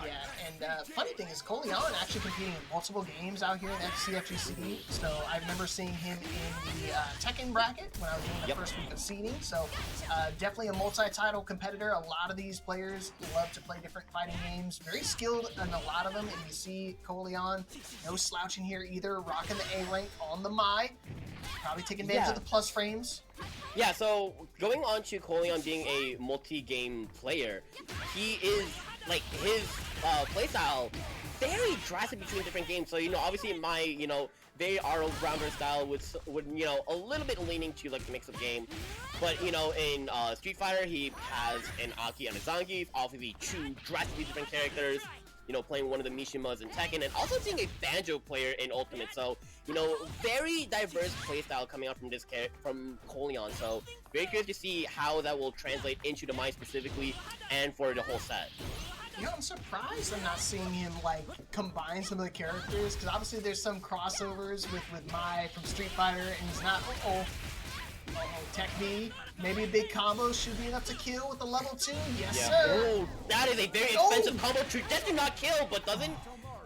Yeah, and funny thing is, Coleon actually competing in multiple games out here at CFGC. So I remember seeing him in the Tekken bracket when I was doing the first week of seeding. So definitely a multi-title competitor. A lot of these players love to play different fighting games. Very skilled in a lot of them. And you see Coleon, no slouching here either, rocking the A rank on the Mai. Probably taking advantage of the plus frames. Yeah, so going on to Coleon being a multi-game player, he is, like, his playstyle very drastic between different games. So, you know, obviously in my, you know, very all-rounder style would, you know, a little bit leaning to, like, the mix-up game. But, you know, in Street Fighter, he has an Aoki and a Zangief, obviously two drastically different characters. You know, playing one of the Mishimas in Tekken, and also seeing a Banjo player in Ultimate. So, you know, very diverse playstyle coming out from this from Coleon. So, very curious to see how that will translate into the Mai specifically, and for the whole set. You know, I'm surprised I'm not seeing him, like, combine some of the characters, because obviously there's some crossovers with Mai from Street Fighter, and he's not, TECB, maybe a big combo should be enough to kill with the level 2, yes sir! Oh, that is a very expensive combo tree, that did not kill, but doesn't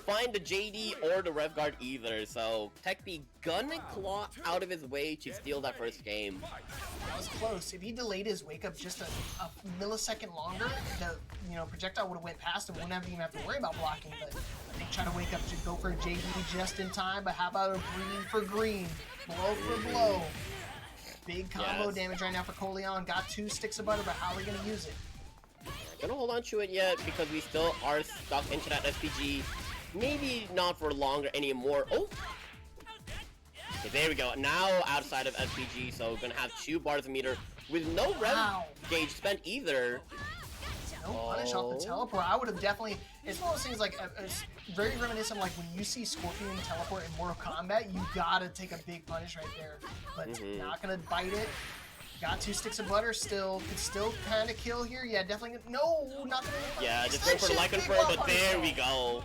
find the JD or the Rev Guard either, so TECB gonna claw out of his way to steal that first game. That was close. If he delayed his wake up just a millisecond longer, the projectile would have went past and wouldn't even have to worry about blocking. But I think trying to wake up to go for a JD just in time. But how about a green for green, blow for blow? Big combo damage right now for Coleon. Got 2 sticks of butter, but how are we gonna use it? Gonna hold on to it yet because we still are stuck into that SPG. Maybe not for longer anymore. Oh. Okay, there we go. Now outside of SPG, so we're gonna have 2 bars of meter with no rev gauge spent either. No punish off the teleport. I would have definitely. It's one of those things like it's very reminiscent of like when you see Scorpion teleport in Mortal Kombat, you gotta take a big punish right there. But not gonna bite it. Got 2 sticks of butter. Still could still kind of kill here. Yeah, definitely. No, not gonna. Yeah, just go for like confirm, but there we go.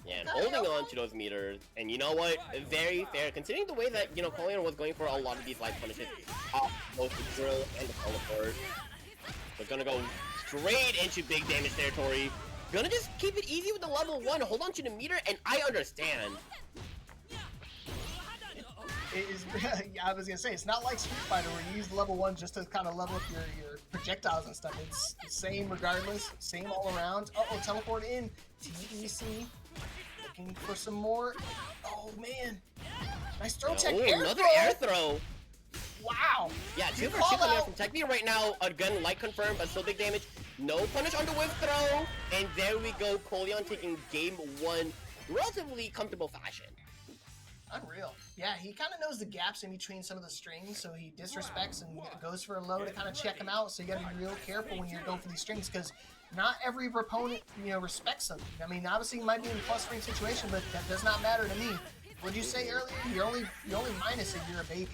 Yeah, and holding on to those meters, and you know what? Very fair, considering the way that, you know, Coleon was going for a lot of these life punishes off both the drill and the teleport. We're gonna go straight into big damage territory. Gonna just keep it easy with the level 1, hold on to the meter, and I understand. It is, I was gonna say, it's not like Street Fighter where you use level 1 just to kind of level up your projectiles and stuff. It's the same regardless, same all around. Uh-oh, teleport in. TEC looking for some more. Oh man, nice throw tech. Oh, another air throw. Wow. Yeah, 2 for 2 coming out from TECB right now. Again, light confirmed, but still big damage. No punish on the whiff throw. And there we go, Coleon taking game 1 relatively comfortable fashion. Unreal. Yeah, he kind of knows the gaps in between some of the strings, so he disrespects and goes for a low to kind of check him out. So you got to be real careful when you're going for these strings, because not every opponent, respects them. I mean, obviously you might be in a plus string situation, but that does not matter to me. What'd you say earlier? You're only minus if you're a baby.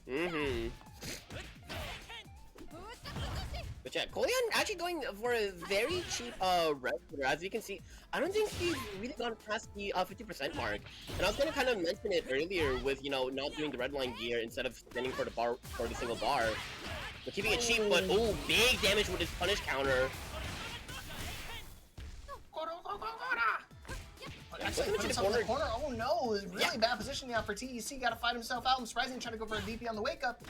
Mm-hmm. But yeah, Coleon actually going for a very cheap red footer. As you can see, I don't think he's really gone past the 50% mark. And I was gonna kind of mention it earlier with, not doing the red line gear instead of standing for the bar for the single bar. But keeping it cheap, but oh, big damage with his punish counter. Actually, put himself in the corner. Oh no, really bad position now for TEC. Got to fight himself out. I'm surprisingly trying to go for a DP on the wake up.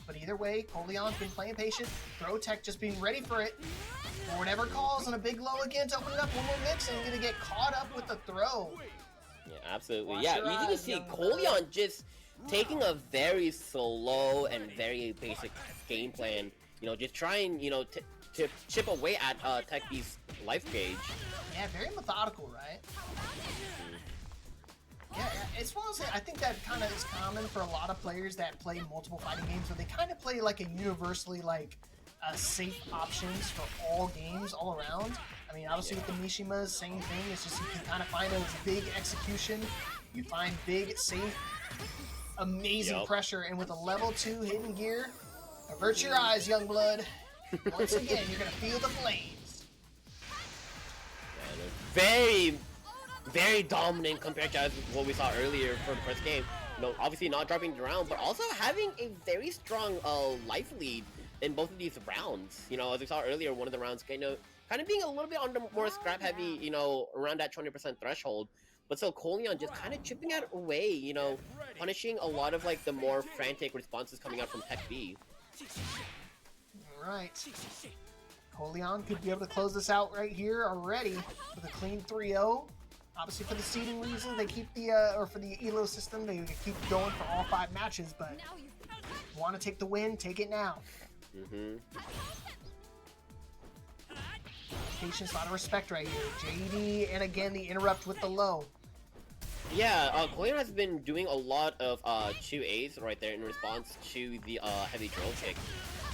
But either way, Coleon's been playing patient. Throw tech just being ready for it. For whatever calls on a big low again to open it up. One more mix and going to get caught up with the throw. Yeah, absolutely. Watch easy to see Coleon just taking a very slow and very basic game plan. Just trying, to chip away at TECB's life gauge. Yeah, very methodical, right? Yeah, it's one of those, I think that kind of is common for a lot of players that play multiple fighting games, where they kind of play like a universally safe options for all games all around. I mean, obviously with the Mishimas, same thing. It's just you can kind of find those big execution, you find big, safe, amazing pressure, and with a level 2 hidden gear, avert your eyes, young blood. Once again, you're gonna feel the flames. Very, very dominant compared to what we saw earlier for the first game. Obviously not dropping the round, but also having a very strong life lead in both of these rounds. As we saw earlier, one of the rounds kind of being a little bit on the more scrap heavy, around that 20% threshold. But still, Coleon just kind of chipping it away, punishing a lot of the more frantic responses coming out from TECB. Alright. Coleon could be able to close this out right here already with a clean 3-0. Obviously, for the seeding reason, they keep the, or for the ELO system, they keep going for all 5 matches, but want to take the win, take it now. Mm-hmm. Patience, a lot of respect right here. JD, and again, the interrupt with the low. Yeah, Coleon has been doing a lot of 2As right there in response to the heavy drill kick.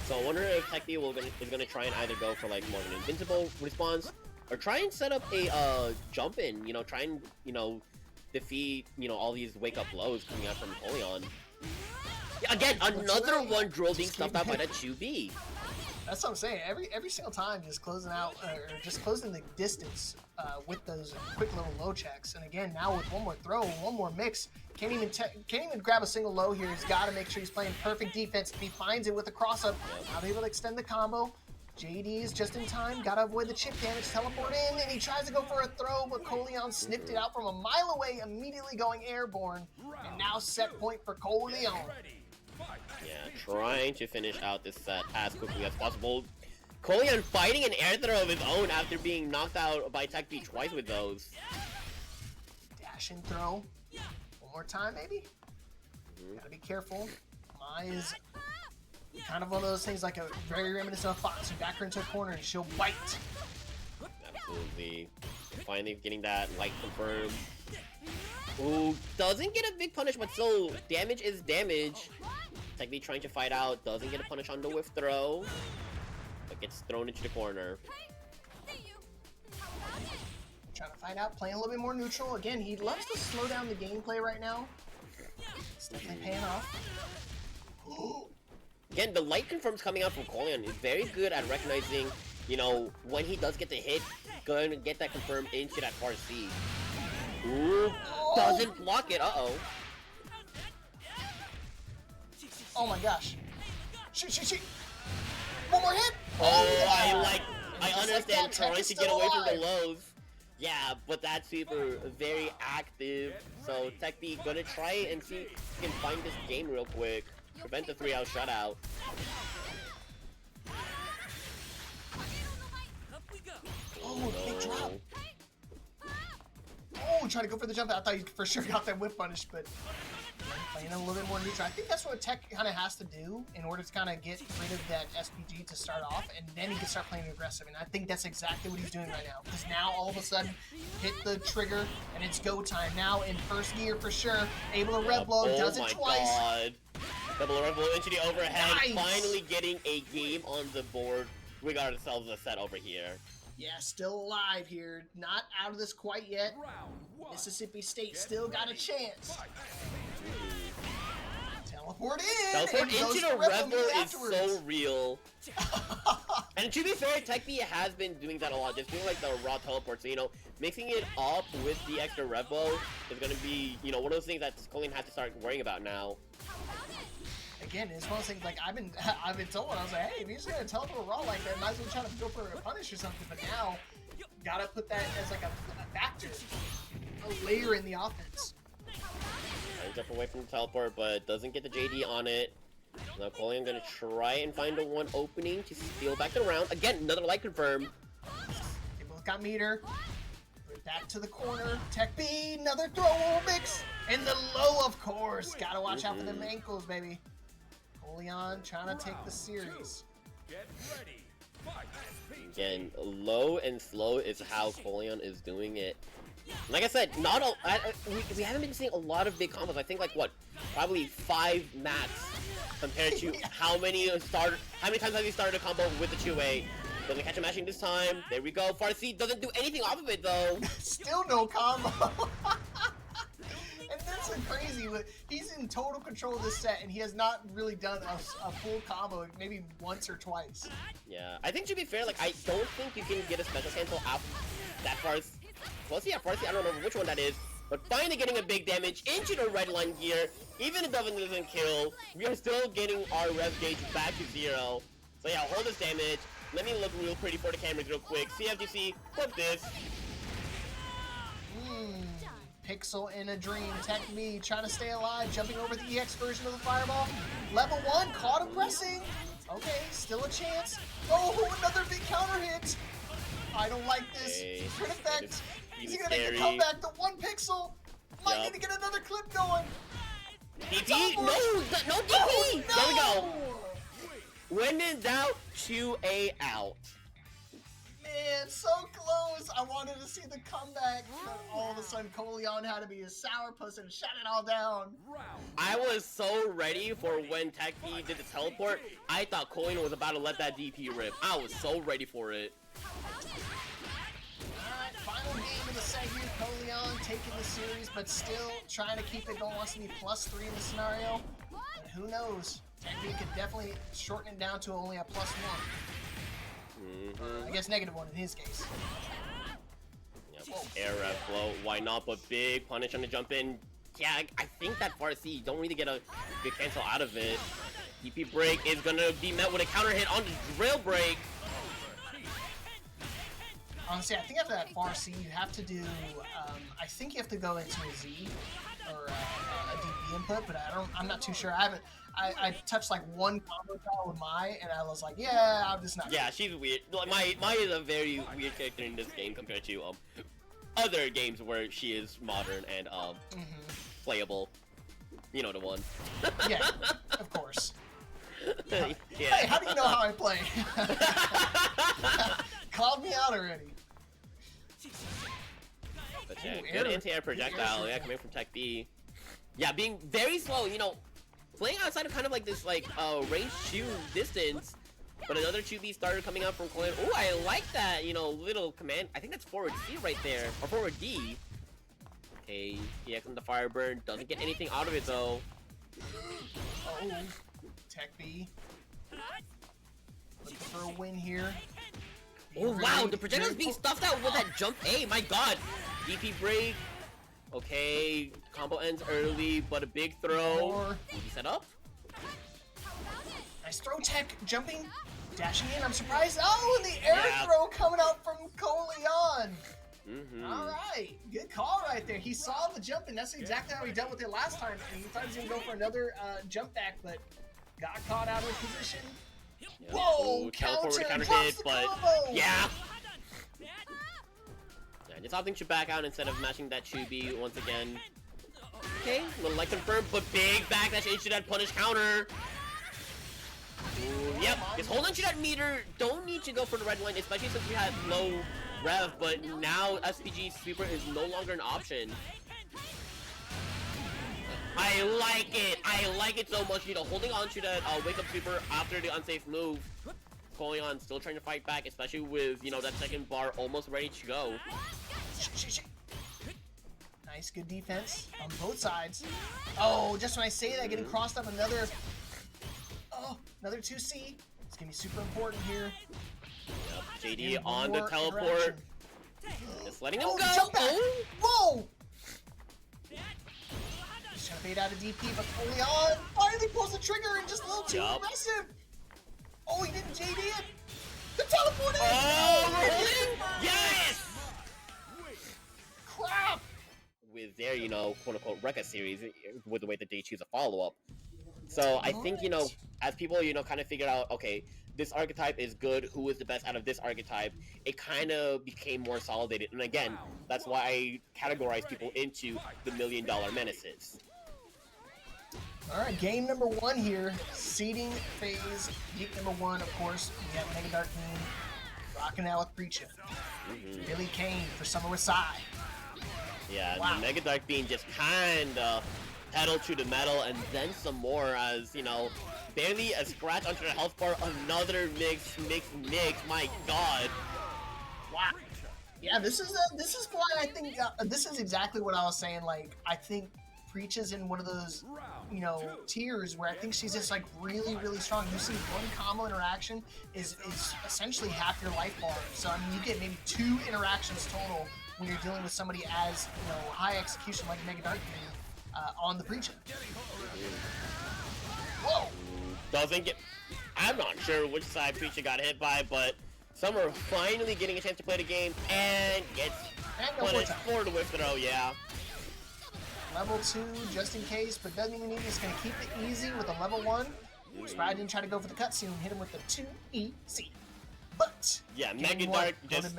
So I wonder if TECB is going to try and either go for more of an invincible response, or try and set up a jump in, try and, defeat, all these wake up blows coming out from Coleon. Yeah, again, another one drill being stuffed out by that 2B. That's what I'm saying. Every single time, just closing out, or just closing the distance with those quick little low checks. And again, now with one more throw, one more mix, can't even grab a single low here. He's got to make sure he's playing perfect defense. If he finds it with a cross up, not able to extend the combo. JD is just in time, gotta avoid the chip damage, teleport in, and he tries to go for a throw, but Coleon sniffed it out from a mile away, immediately going airborne. And now set point for Coleon. Yeah, trying to finish out this set as quickly as possible. Coleon fighting an air throw of his own after being knocked out by TECB twice with those. Dash and throw. One more time, maybe? Gotta be careful. Mai is kind of one of those things, like a very reminiscent of Fox. You back her into a corner and she'll bite. Absolutely. Finally getting that light confirmed. Ooh, doesn't get a big punish, but still, damage is damage. TECB trying to fight out, doesn't get a punish on the whiff throw, but gets thrown into the corner. Trying to find out, playing a little bit more neutral. Again, he loves to slow down the gameplay right now. It's definitely paying off. Again, the light confirms coming out from Coleon is very good at recognizing, when he does get the hit, going to get that confirmed into that far C. Ooh, doesn't block it, uh-oh. Oh my gosh. Shoot. One more hit! Oh, I like I Just like understand that, Tech trying is to still get away from alive. the lows. Yeah, but that super very active. So TECB gonna try and see if he can find this game real quick. Prevent the 3-out shutout. Oh, big drop. Oh, trying to go for the jump. I thought you for sure got that whip punish, but playing a little bit more neutral. I think that's what Tech kind of has to do in order to kind of get rid of that SPG to start off, and then he can start playing aggressive. And I think that's exactly what he's doing right now. Because now all of a sudden, hit the trigger, and it's go time. Now in first gear for sure. Able to red blow, does it twice. God. Double red blow into the overhead. Nice. Finally getting a game on the board. We got ourselves a set over here. Yeah, still alive here. Not out of this quite yet. Mississippi State still got a chance. Teleport in! Teleport and goes into to the red red blow blow is afterwards. so real. And to be fair, TECB has been doing that a lot, just doing like the raw teleport. So, you know, mixing it up with the extra red blow is going to be, you know, one of those things that Coleon has to start worrying about now. Again, it's one of those things like I've been told, I was like, hey, if you're just gonna teleport raw like that, might as well try to go for a punish or something. But now, gotta put that as like a factor, a layer in the offense. Ends up away from the teleport, but doesn't get the JD on it. Now Coleon gonna try and find a one opening to steal back the round. Again, another light confirm. They both got meter. Back to the corner. TECB, another throw mix. And the low, of course. Gotta watch out for them ankles, baby. Coleon trying to take the series. Again, low and slow is how Coleon is doing it. Like I said, not a, we haven't been seeing a lot of big combos. I think like what, probably 5 max compared to how many times have you started a combo with the 2A? Doesn't catch a mashing this time. There we go. Farsi doesn't do anything off of it though. Still no combo. And that's so crazy. He's in total control of this set, and he has not really done a full combo, maybe once or twice. Yeah, I think to be fair, like I don't think you can get a special cancel out that Farsi. Well, see, Farsi, I don't remember which one that is, but finally getting a big damage into the red line gear. Even if Dublin doesn't kill, we are still getting our rev gauge back to 0. So yeah, hold this damage. Let me look real pretty for the cameras real quick. CFGC, flip this. Pixel in a dream. TECB trying to stay alive, jumping over the EX version of the fireball. Level 1, caught him pressing. Okay, still a chance. Oh, another big counter hit. I don't like this. Crit effect. Is he gonna make a comeback? The 1 pixel. Might need to get another clip going. DP? No DP! Oh, no! There we go. When in doubt, 2A out. Man, so close. I wanted to see the comeback, but all of a sudden Coleon had to be a sourpuss and shut it all down. I was so ready for when TECB did the teleport. I thought Coleon was about to let that DP rip. I was so ready for it. Alright, final game of the set here. Coleon taking the series, but still trying to keep it going. Wants to be +3 in the scenario. But who knows? TECB could definitely shorten it down to only a +1. I guess -1 in his case. Yep. Air ref flow, why not? But big punish on the jump in. Yeah, I think that Farsi, you don't really get a big cancel out of it. DP break is gonna be met with a counter hit on the drill break. Honestly, I think after that Farsi, you have to do, I think you have to go into a Z or a DP input, but I'm not too sure. I touched like one combo tile with Mai, and I was like, yeah, I'm just not. Yeah, she's weird. Like, Mai is a very weird character in this game compared to other games where she is modern and playable. You know the one. Yeah, of course. Yeah. Hey, how do you know how I play? Called me out already. But yeah, good anti-air projectile. Yeah, coming from TECB. Yeah, being very slow. You know, playing outside of kind of like this range 2 distance. But another 2B starter coming out from Coleon. Ooh, I like that. You know, little command. I think that's forward C right there, or forward D. Okay, EX on the fire burn. Doesn't get anything out of it though. Oh, TECB. Looking for a win here. Oh wow, the projectile's being stuffed out with that jump A, my god! DP break. Okay, combo ends early, but a big throw. DP set up. Nice throw tech, jumping. Dashing in, I'm surprised. Oh, and the air throw coming out from Coleon. All right, good call right there. He saw the jump, and that's exactly how he dealt with it last time. And he thought he was going to go for another jump back, but got caught out of position. Yeah. Whoa, Ooh, counter drops hit, the but combo. yeah. Just opting to back out instead of mashing that Chubi once again. Okay, little like confirmed, but big backdash into that punish counter. Ooh, yep, just hold on to that meter. Don't need to go for the red line, especially since we had low rev, but now SPG Super is no longer an option. I like it so much, you know, holding on to that wake up Super after the unsafe move. Coleon still trying to fight back, especially with, you know, that second bar almost ready to go. Nice, good defense on both sides. Oh, just when I say that, getting crossed up another 2C. It's gonna be super important here. Yep, JD on the teleport. Just letting him go. Jump back. Whoa! Just trying to bait out a DP, but Coleon finally pulls the trigger and just a little too aggressive. Oh, he didn't JD it. The teleport is. Oh, yes! Crap! With their, you know, quote-unquote Rekka series, with the way that they choose a follow-up. So I think, you know, as people, you know, kind of figured out, okay, this archetype is good, who is the best out of this archetype, it kind of became more solidated. And again, that's why I categorize people into the $1 Million Menaces. Alright, game number 1 here. Seeding phase. Week number 1, of course. We have MegaDarkBean rocking out with Preecha. Billy Kane for summerwithsai. Yeah, wow. The MegaDarkBean just kinda pedal to the metal and then some more, as, you know, barely a scratch onto the health bar, another mix, my god. Wow. Yeah, this is why I think, this is exactly what I was saying, like, I think Preecha's in one of those, you know, tiers where I think she's just, like, really, really strong. You see one combo interaction is essentially half your life bar, so, I mean, you get maybe 2 interactions total when you're dealing with somebody as, you know, high execution like MegaDarkBean on the Preecha. Whoa! Doesn't get... I'm not sure which side Preecha got hit by, but Summer finally getting a chance to play the game and gets punished for the whip throw, yeah. Level 2, just in case, but doesn't even need it. It's going to keep it easy with a level 1. Sprite didn't try to go for the cutscene, hit him with the 2EC. But, yeah, MegaDark just...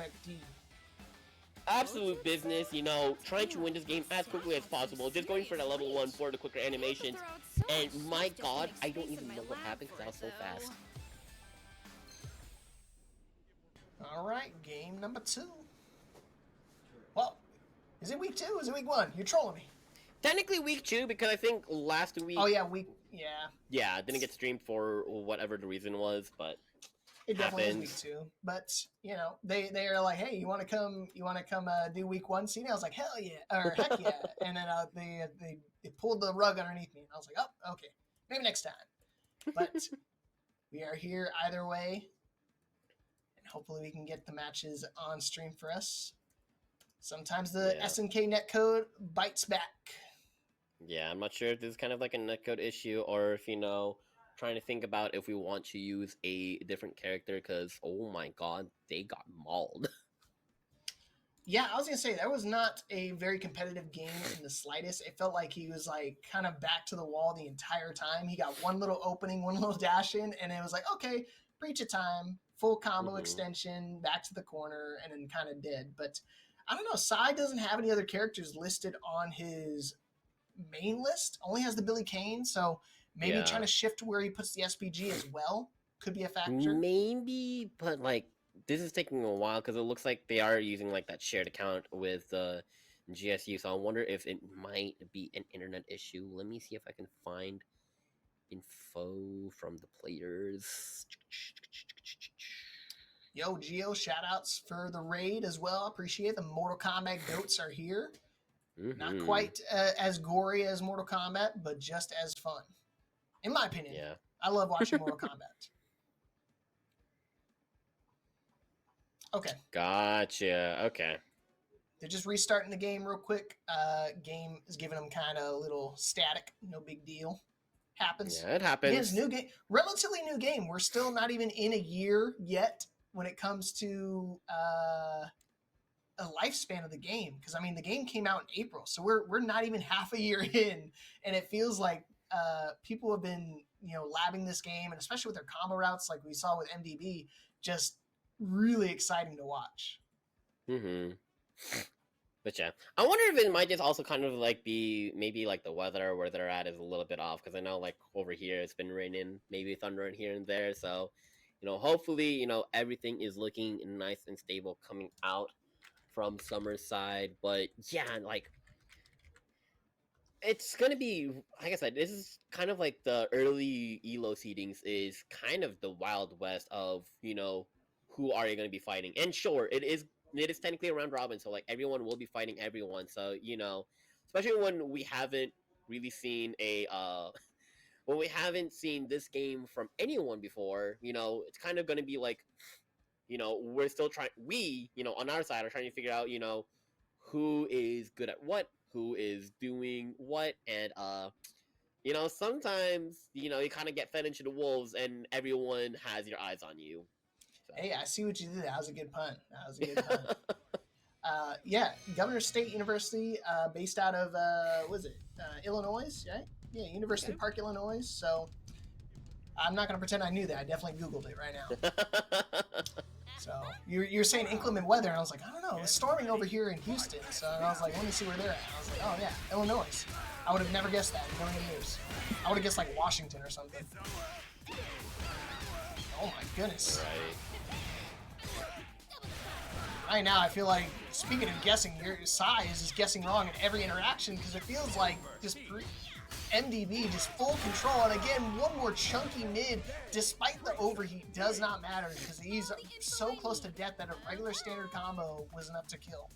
absolute business, you know, trying to win this game as quickly as possible, just going for the level 1 for the quicker animations, and my god, I don't even know what happened because I was so fast. Alright, game number 2. Well, is it week 2 or is it week 1? You're trolling me. Technically week 2, because I think last week... oh yeah, yeah, it didn't get streamed for whatever the reason was, but... it definitely is week 2, but you know they are like, hey, you want to come do week 1 scene? I was like, hell yeah, or heck yeah, and then they pulled the rug underneath me, and I was like, oh, okay, maybe next time. But we are here either way, and hopefully we can get the matches on stream for us. Sometimes the SNK netcode bites back. Yeah, I'm not sure if this is kind of like a netcode issue, or if, you know, trying to think about if we want to use a different character, because oh my god, they got mauled. Yeah, I was gonna say that was not a very competitive game in the slightest. It felt like he was like kind of back to the wall the entire time. He got one little opening, one little dash in, and it was like, okay, Preecha time, full combo extension, back to the corner, and then kind of dead. But I don't know, Sai doesn't have any other characters listed on his main list, only has the Billy Kane, so maybe trying to shift where he puts the SPG as well could be a factor. Maybe, but like this is taking a while because it looks like they are using like that shared account with GSU. So I wonder if it might be an internet issue. Let me see if I can find info from the players. Yo, Gio, shout outs for the raid as well. Appreciate the Mortal Kombat goats are here. Not quite as gory as Mortal Kombat, but just as fun. In my opinion. Yeah. I love watching Mortal Kombat. Okay. Gotcha. Okay. They're just restarting the game real quick. Game is giving them kind of a little static. No big deal. Happens. Yeah, it happens. It is new game, relatively new game. We're still not even in a year yet when it comes to a lifespan of the game. Because I mean, the game came out in April, so we're not even half a year in, and it feels like people have been labbing this game, and especially with their combo routes, like we saw with MDB, just really exciting to watch. Mm-hmm. But yeah, I wonder if it might just also kind of like be maybe like the weather where they're at is a little bit off, because I know like over here it's been raining, maybe thundering here and there. So, hopefully, everything is looking nice and stable coming out from Summer's side. But yeah, like it's gonna be, like I said, this is kind of like the early Elo seedings is kind of the Wild West of who are you gonna be fighting. And sure, it is technically a round robin, so like everyone will be fighting everyone. So especially when we haven't really seen when we haven't seen this game from anyone before, it's kind of gonna be like, we're still trying. We, on our side, are trying to figure out, who is good at what, who is doing what, and sometimes you kind of get fed into the wolves, and everyone has your eyes on you. So. Hey, I see what you did. That was a good pun. Yeah, Governor State University, based out of Illinois, right? Yeah, University Park, Illinois. So I'm not gonna pretend I knew that. I definitely Googled it right now. So you're saying inclement weather, and I was like, I don't know. It was storming over here in Houston. So and I was like, let me see where they're at. And I was like, oh yeah, Illinois. I would have never guessed that in a million years. I would have guessed like Washington or something. Oh my goodness. Right. Right now, I feel like, speaking of guessing, your Sai is just guessing wrong in every interaction, because it feels like just MDB just full control. And again, one more chunky mid, despite the overheat, does not matter, because he's so close to death that a regular standard combo was enough to kill.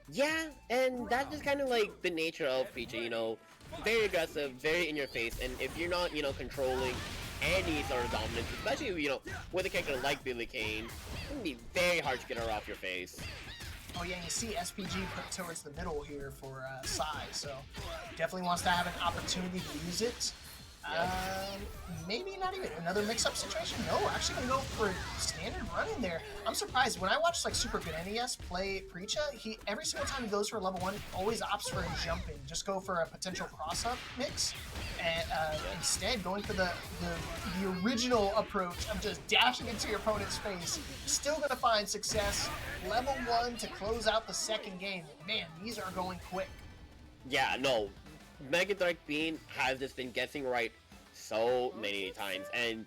Yeah, and that's just kind of like the nature of Preecha, very aggressive, very in your face, and if you're not, controlling any sort of dominance, especially, with a character like Billy Kane, it's gonna be very hard to get her off your face. Oh yeah, and you see SPG put towards the middle here for Sai, so definitely wants to have an opportunity to use it. Maybe not even another mix-up situation. No, we're actually gonna go for standard run in there. I'm surprised when I watch like Super Good NES play Preecha, he every single time he goes for a level 1, always opts for a jump in, just go for a potential cross-up mix, and instead going for the original approach of just dashing into your opponent's face. Still gonna find success. Level 1 to close out the second game. Man, these are going quick. Yeah, no. MegaDarkBean has just been guessing right so many times, and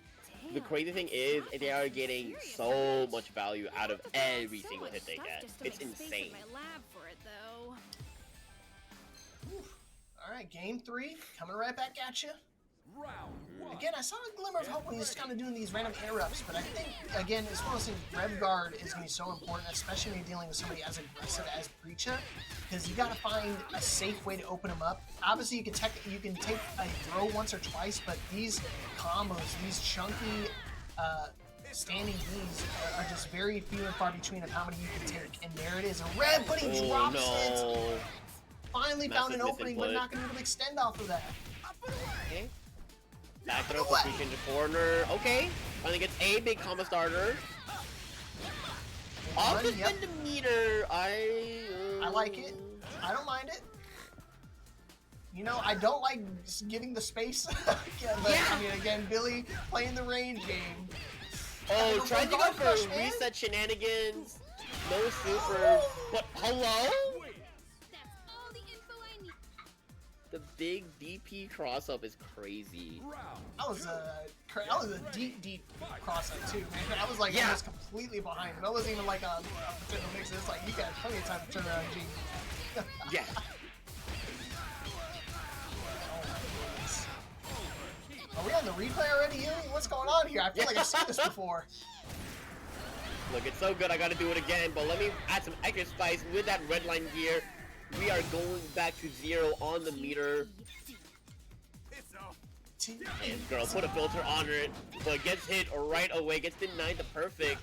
the crazy thing is they are getting so much value out of every single hit they get. It's insane. Alright, game 3, coming right back at you. Again, I saw a glimmer of hope when he's kind of doing these random interrupts, but I think, again, it's one of those things, Rev Guard is going to be so important, especially when you're dealing with somebody as aggressive as Preecha, because you got to find a safe way to open them up. Obviously, you can take a throw once or twice, but these combos, these chunky standing Bs are just very few and far between of how many you can take. And there it is, a Rev, but he drops it. Finally found an opening, but not going to be able to extend off of that. Okay. Back throw for Preecha in the corner. Okay. Finally gets a big combo starter. I'll just spend the meter. I like it. I don't mind it. I don't like giving the space. But, I mean, again, Billy playing the range game. Oh, trying to go for reset shenanigans. No super. But hello? The big DP cross-up is crazy. That was a deep cross-up too, man. I was like almost completely behind him. That wasn't even like a potential mix. It's like you got plenty of time to turn around G. Yeah. Are we on the replay already, Yui? What's going on here? I feel like I've seen this before. Look, it's so good I gotta do it again, but let me add some extra spice with that red line gear. We are going back to 0 on the meter. And girl, put a filter on it, but gets hit right away, gets denied the perfect.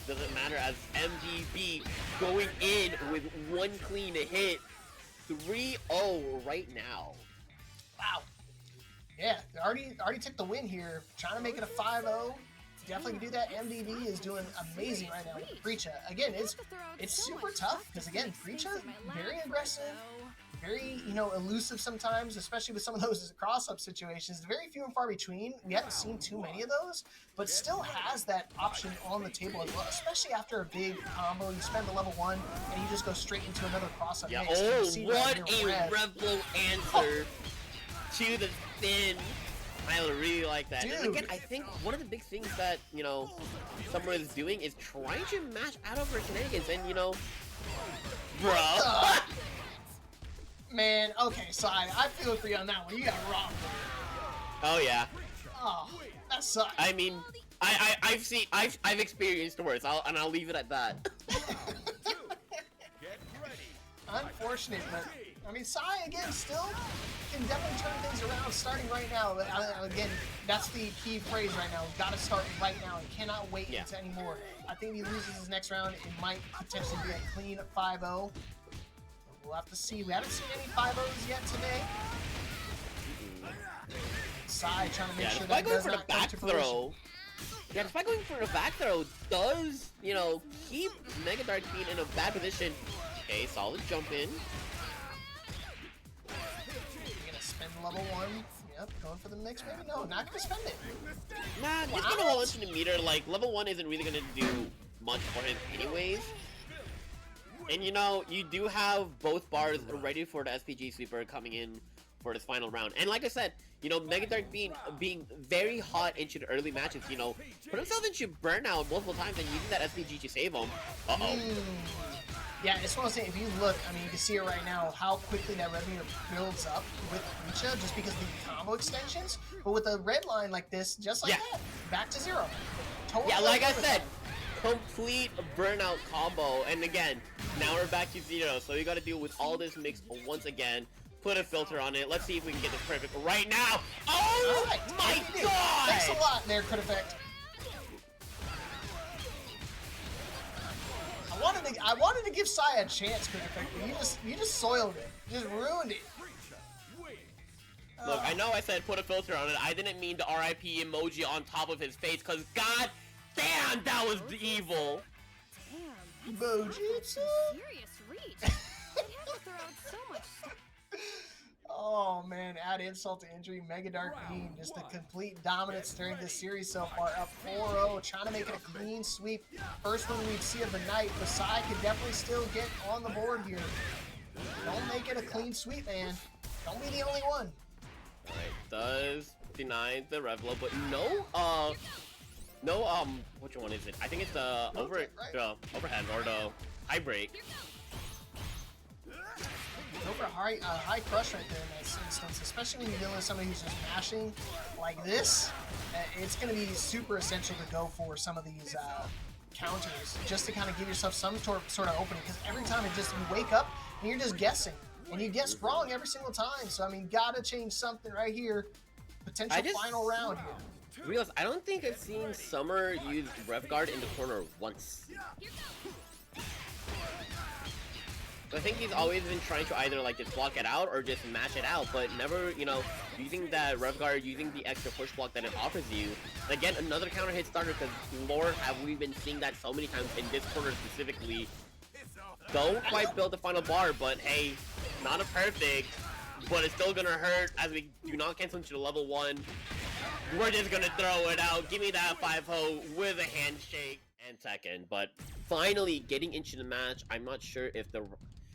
Doesn't matter as MDB going in with one clean hit. 3-0 right now. Wow. Yeah, already took the win here. Trying to make it a 5-0. Definitely can do that. MDV is doing amazing right now with Preecha. Again, it's super tough because again, Preecha very aggressive, very elusive sometimes, especially with some of those cross-up situations. Very few and far between. We haven't seen too many of those, but still has that option on the table as well. Especially after a big combo, you spend the level 1 and you just go straight into another cross-up. Yeah. mix. Oh, what a Rebel answer to the spin. I really like that. Dude. And again, I think one of the big things that, Summer is doing is trying to match out of her shenanigans. And, bro. Man, okay, so I feel for you on that one. You got robbed. Oh, yeah. Oh, that sucks. I mean, I've experienced worse. I'll leave it at that. Unfortunate, but I mean, Sai again still can definitely turn things around starting right now. But, again, that's the key phrase right now. Got to start right now. He cannot wait anymore. I think if he loses his next round, it might potentially be a clean 5-0. We'll have to see. We haven't seen any 5-0s yet today. Sai trying to make sure that does not come to fruition. Yeah, despite going for the back throw, does, keep MegaDarkBean in a bad position. Okay, solid jump in. Gonna spend level 1. Yep, going for the mix maybe? No, not gonna spend it. Nah, he's gonna hold on to the meter. Like, level 1 isn't really gonna do much for him anyways. And you do have both bars ready for the SPG sweeper coming in for this final round. And like I said, MegaDarkBean being very hot into the early matches, put himself into burnout multiple times and using that SPG to save him. Uh-oh. Yeah, I just want to say, if you look, I mean, you can see it right now, how quickly that red meter builds up with Preecha, just because of the combo extensions. But with a red line like this, just like that, back to 0. Totally. Yeah, like I said, complete burnout combo. And again, now we're back to 0. So you got to deal with all this mix once again. Put a filter on it. Let's see if we can get this perfect right now. Oh my god! Thanks a lot there, Crit Effect. I wanted to give Sai a chance, Crit Effect, but you just soiled it. You just ruined it. Look, I know I said put a filter on it. I didn't mean the RIP emoji on top of his face, because god damn, that was evil. Damn. Emoji. Serious reach. It had to throw out so much. Oh man, add insult to injury. MegaDarkBean, just a complete dominance during this series so far. Up 4-0, trying to make it a clean sweep. First one we'd see of the night. Sai could definitely still get on the board here. Don't make it a clean sweep, man. Don't be the only one. Alright, does deny the Revlo, but no, which one is it? I think it's the overhead or the high break. Go for a high crush right there in this instance, especially when you're dealing with somebody who's just mashing like this. It's going to be super essential to go for some of these counters just to kind of give yourself some sort of opening, because every time you wake up and you're just guessing, and you guess wrong every single time. So I mean, gotta change something right here. Potential final round here. Realize I don't think I've seen Summer use Rev Guard in the corner once. I think he's always been trying to either like just block it out or just match it out, but never, using that Rev Guard, using the extra push block that it offers you. Again, another counter hit starter, because Lord, have we been seeing that so many times in this corner specifically. Don't quite build the final bar, but hey, not a perfect, but it's still gonna hurt as we do not cancel into the level 1. We're just gonna throw it out. Give me that 5-0 with a handshake and second. But finally getting into the match, I'm not sure if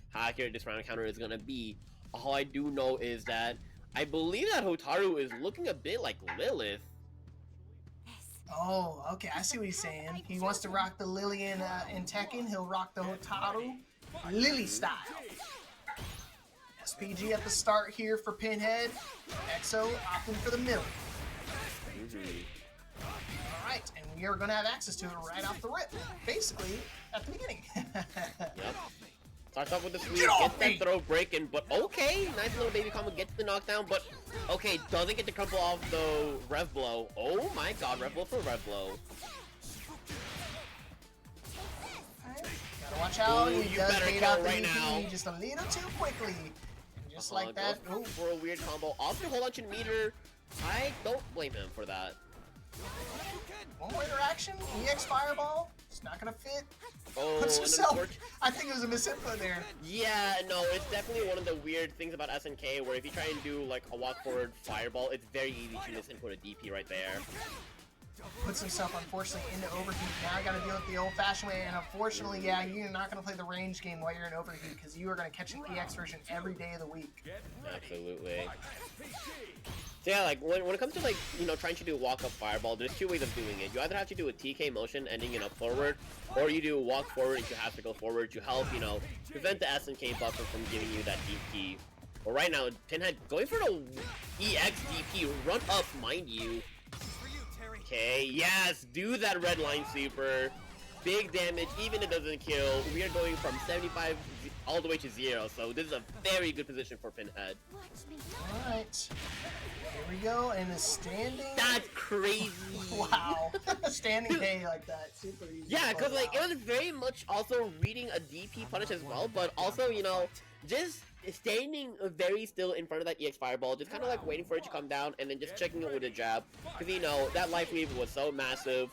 how accurate this round counter is gonna be. All I do know is that I believe that Hotaru is looking a bit like Lilith. Oh, okay, I see what he's saying. He wants to rock the Lily in Tekken. He'll rock the Hotaru Lily style. SPG at the start here for Pinhead. Exo opting for the middle. Alright, and we are going to have access to it right off the rip. Basically, at the beginning. Yep. Starts off with the sweep, gets that throw breaking, but okay, nice little baby combo, gets the knockdown, but okay, doesn't get the crumple off the Rev Blow. Oh my god, Rev Blow for Rev Blow. Gotta watch out. Ooh, He you does better bait kill out the right now. EP just a little too quickly. Just like that. Goes for a weird combo. Also hold on to the meter. I don't blame him for that. One more interaction, EX Fireball, it's not gonna fit. Oh, Puts and himself, I think it was a misinput there. yeah, no, it's definitely one of the weird things about SNK where if you try and do like a walk forward fireball, it's very easy to misinput a DP right there. Puts himself, unfortunately, into overheat. Now I gotta deal with the old-fashioned way, and unfortunately, yeah, you're not gonna play the range game while you're in overheat, because you are gonna catch an EX version every day of the week. Absolutely. So yeah, like, when it comes to, like, you know, trying to do walk-up fireball, there's two ways of doing it. You either have to do a TK motion ending in a forward, or you do walk forward and you have to go forward to help, you know, prevent the SNK buffer from giving you that DP. Well, right now, Pinhead going for the EX DP, run up, mind you. Okay, yes, do that red line super. Big damage, even if it doesn't kill. We are going from 75 all the way to 0, so this is a very good position for Pinhead. Alright. Here we go, and a standing... That's crazy. Wow. Standing K like that. Super easy. Yeah, because, like, it was very much also reading a DP punish as well, but also, you know, just standing very still in front of that EX Fireball, just kind of, like, waiting for it to come down, and then just checking it with a jab. Because, you know, that life lead was so massive,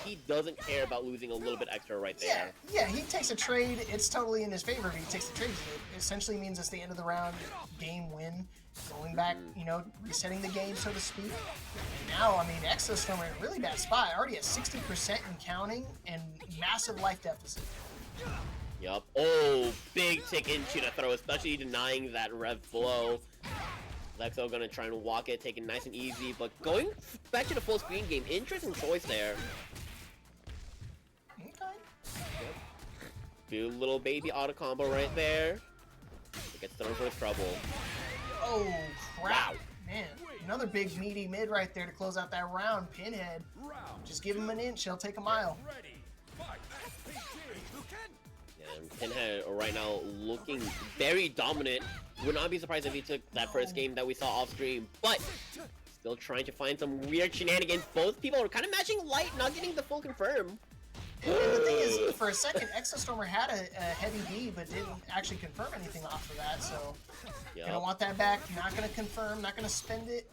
he doesn't care about losing a little bit extra right there. Yeah, he takes a trade, it's totally in his favor if he takes the trade. It essentially means it's the end of the round, game win, going back, you know, resetting the game, so to speak. And now, I mean, Exostormer in a really bad spot, already at 60% and counting, and massive life deficit. Yup. Oh, big tick into the throw, especially denying that rev blow. Lexo gonna try and walk it, take it nice and easy, but going back to the full screen game, interesting choice there. Okay. Yep. Do a little baby auto combo right there. It gets thrown for trouble. Oh, crap. Wow. Man, another big meaty mid right there to close out that round. Pinhead. Just give him an inch, he'll take a mile. And Pinhead right now looking very dominant. Would not be surprised if he took that first game that we saw off screen, but still trying to find some weird shenanigans. Both people are kind of matching light, not getting the full confirm. And the thing is, for a second, Exostormer had a heavy D, but didn't actually confirm anything off of that, so Yep. gonna want that back, not gonna confirm, not gonna spend it.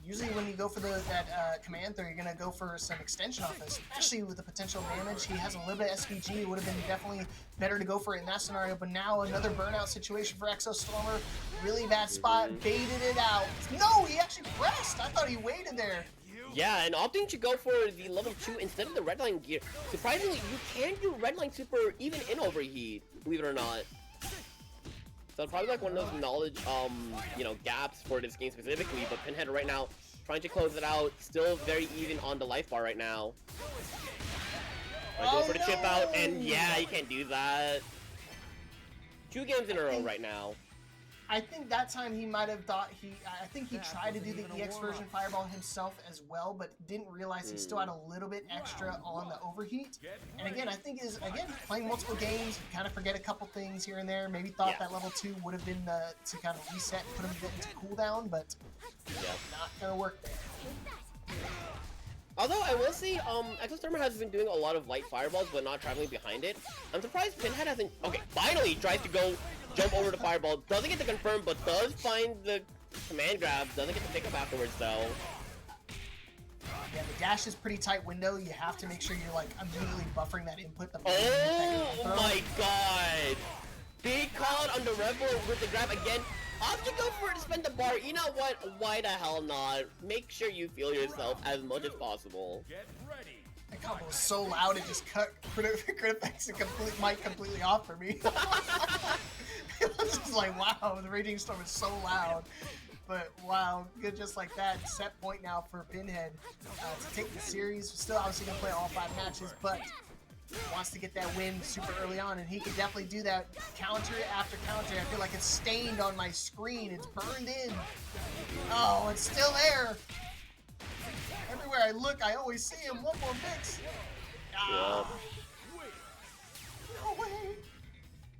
Usually when you go for that command throw, you're gonna go for some extension off it, especially with the potential damage. He has a little bit of SVG, it would have been definitely better to go for it in that scenario, but now another burnout situation for Exostormer. Really bad spot, baited it out. No, he actually pressed! I thought he waited there. Yeah, and opting to go for the level 2 instead of the redline gear. Surprisingly, you can do redline super even in overheat, believe it or not. So probably like one of those knowledge, you know, gaps for this game specifically, but Pinhead right now trying to close it out, still very even on the life bar right now. Go for the chip out, and yeah, you can't do that. 2 games in a row right now. I think that time he might have thought I think he tried to do the EX version Fireball himself as well, but didn't realize he still had a little bit extra on the overheat. And again, I think again, playing multiple games, you kind of forget a couple things here and there. Maybe thought that level 2 would have been to kind of reset and put him a bit into cooldown, but not gonna work there. Although I will say, Exostormer has been doing a lot of light fireballs, but not traveling behind it. I'm surprised Pinhead hasn't. Okay, finally tries to go jump over the fireball. Doesn't get the confirm, but does find the command grab. Doesn't get the pickup afterwards, though. Yeah, the dash is pretty tight window. You have to make sure you're like immediately buffering that input. Oh my god! Big call out on the Rebel with the grab again. Off you go for it to spend the bar. You know what? Why the hell not? Make sure you feel yourself as much as possible. That combo was so loud, it just cut crit effects and mic completely off for me. It was just like, wow, the Raging Storm is so loud. But wow, good just like that. Set point now for Pinhead to take the series. Still obviously going to play all 5 matches, but wants to get that win super early on, and he can definitely do that counter after counter. I feel like it's stained on my screen. It's burned in. Oh, it's still there. Everywhere I look, I always see him. One more mix. Ah. No way.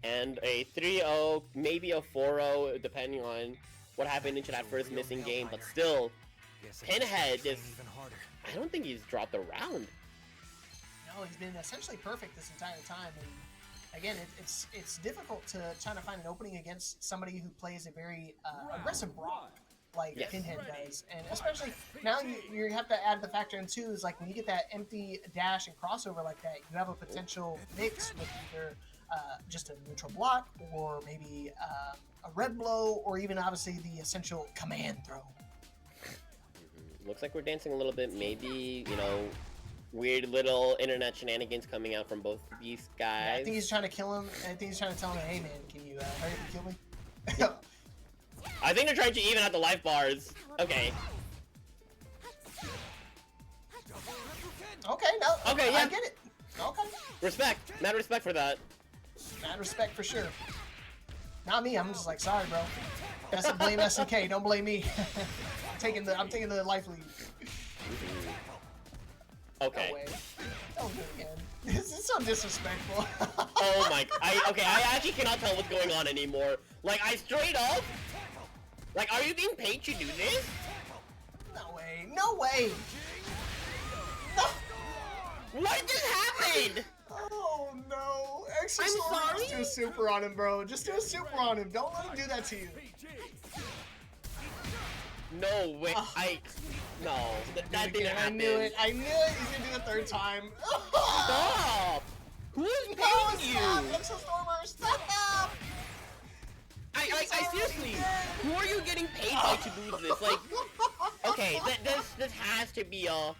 And a 3-0, maybe a 4-0, depending on what happened into that first missing game. But still, Pinhead just, I don't think he's dropped a round. No, he's been essentially perfect this entire time. And again, it's difficult to try to find an opening against somebody who plays a very aggressive block. like Yes. Pinhead does. And especially now you have to add the factor in too is like when you get that empty dash and crossover like that, you have a potential mix with either just a neutral block or maybe a red blow or even obviously the essential command throw. Looks like we're dancing a little bit. Maybe, you know, weird little internet shenanigans coming out from both of these guys. Yeah, I think he's trying to kill him. I think he's trying to tell him, hey man, can you hurry up and kill me? I think they're trying to even out the life bars. Okay. Okay, no. Okay, yeah. I get it. Okay. Respect. Mad respect for that. Mad respect for sure. Not me. I'm just like, sorry, bro. That's to blame SNK. Don't blame me. I'm taking the life lead. Okay. No way. Don't do it again. This is so disrespectful. Oh my. I actually cannot tell what's going on anymore. Like, I straight up. Like, are you being paid to do this? No way. No way. No. What just happened? Oh no. Exostormer, I'm just do a super on him, bro. Just do a super on him. Don't let him do that to you. No way. No. That didn't happen. I knew it. I knew it. He's gonna do the third time. Stop. Who's No, paying stop, you? Exostormer, stop! I seriously, who are you getting paid by to do this? Like, okay, this has to be a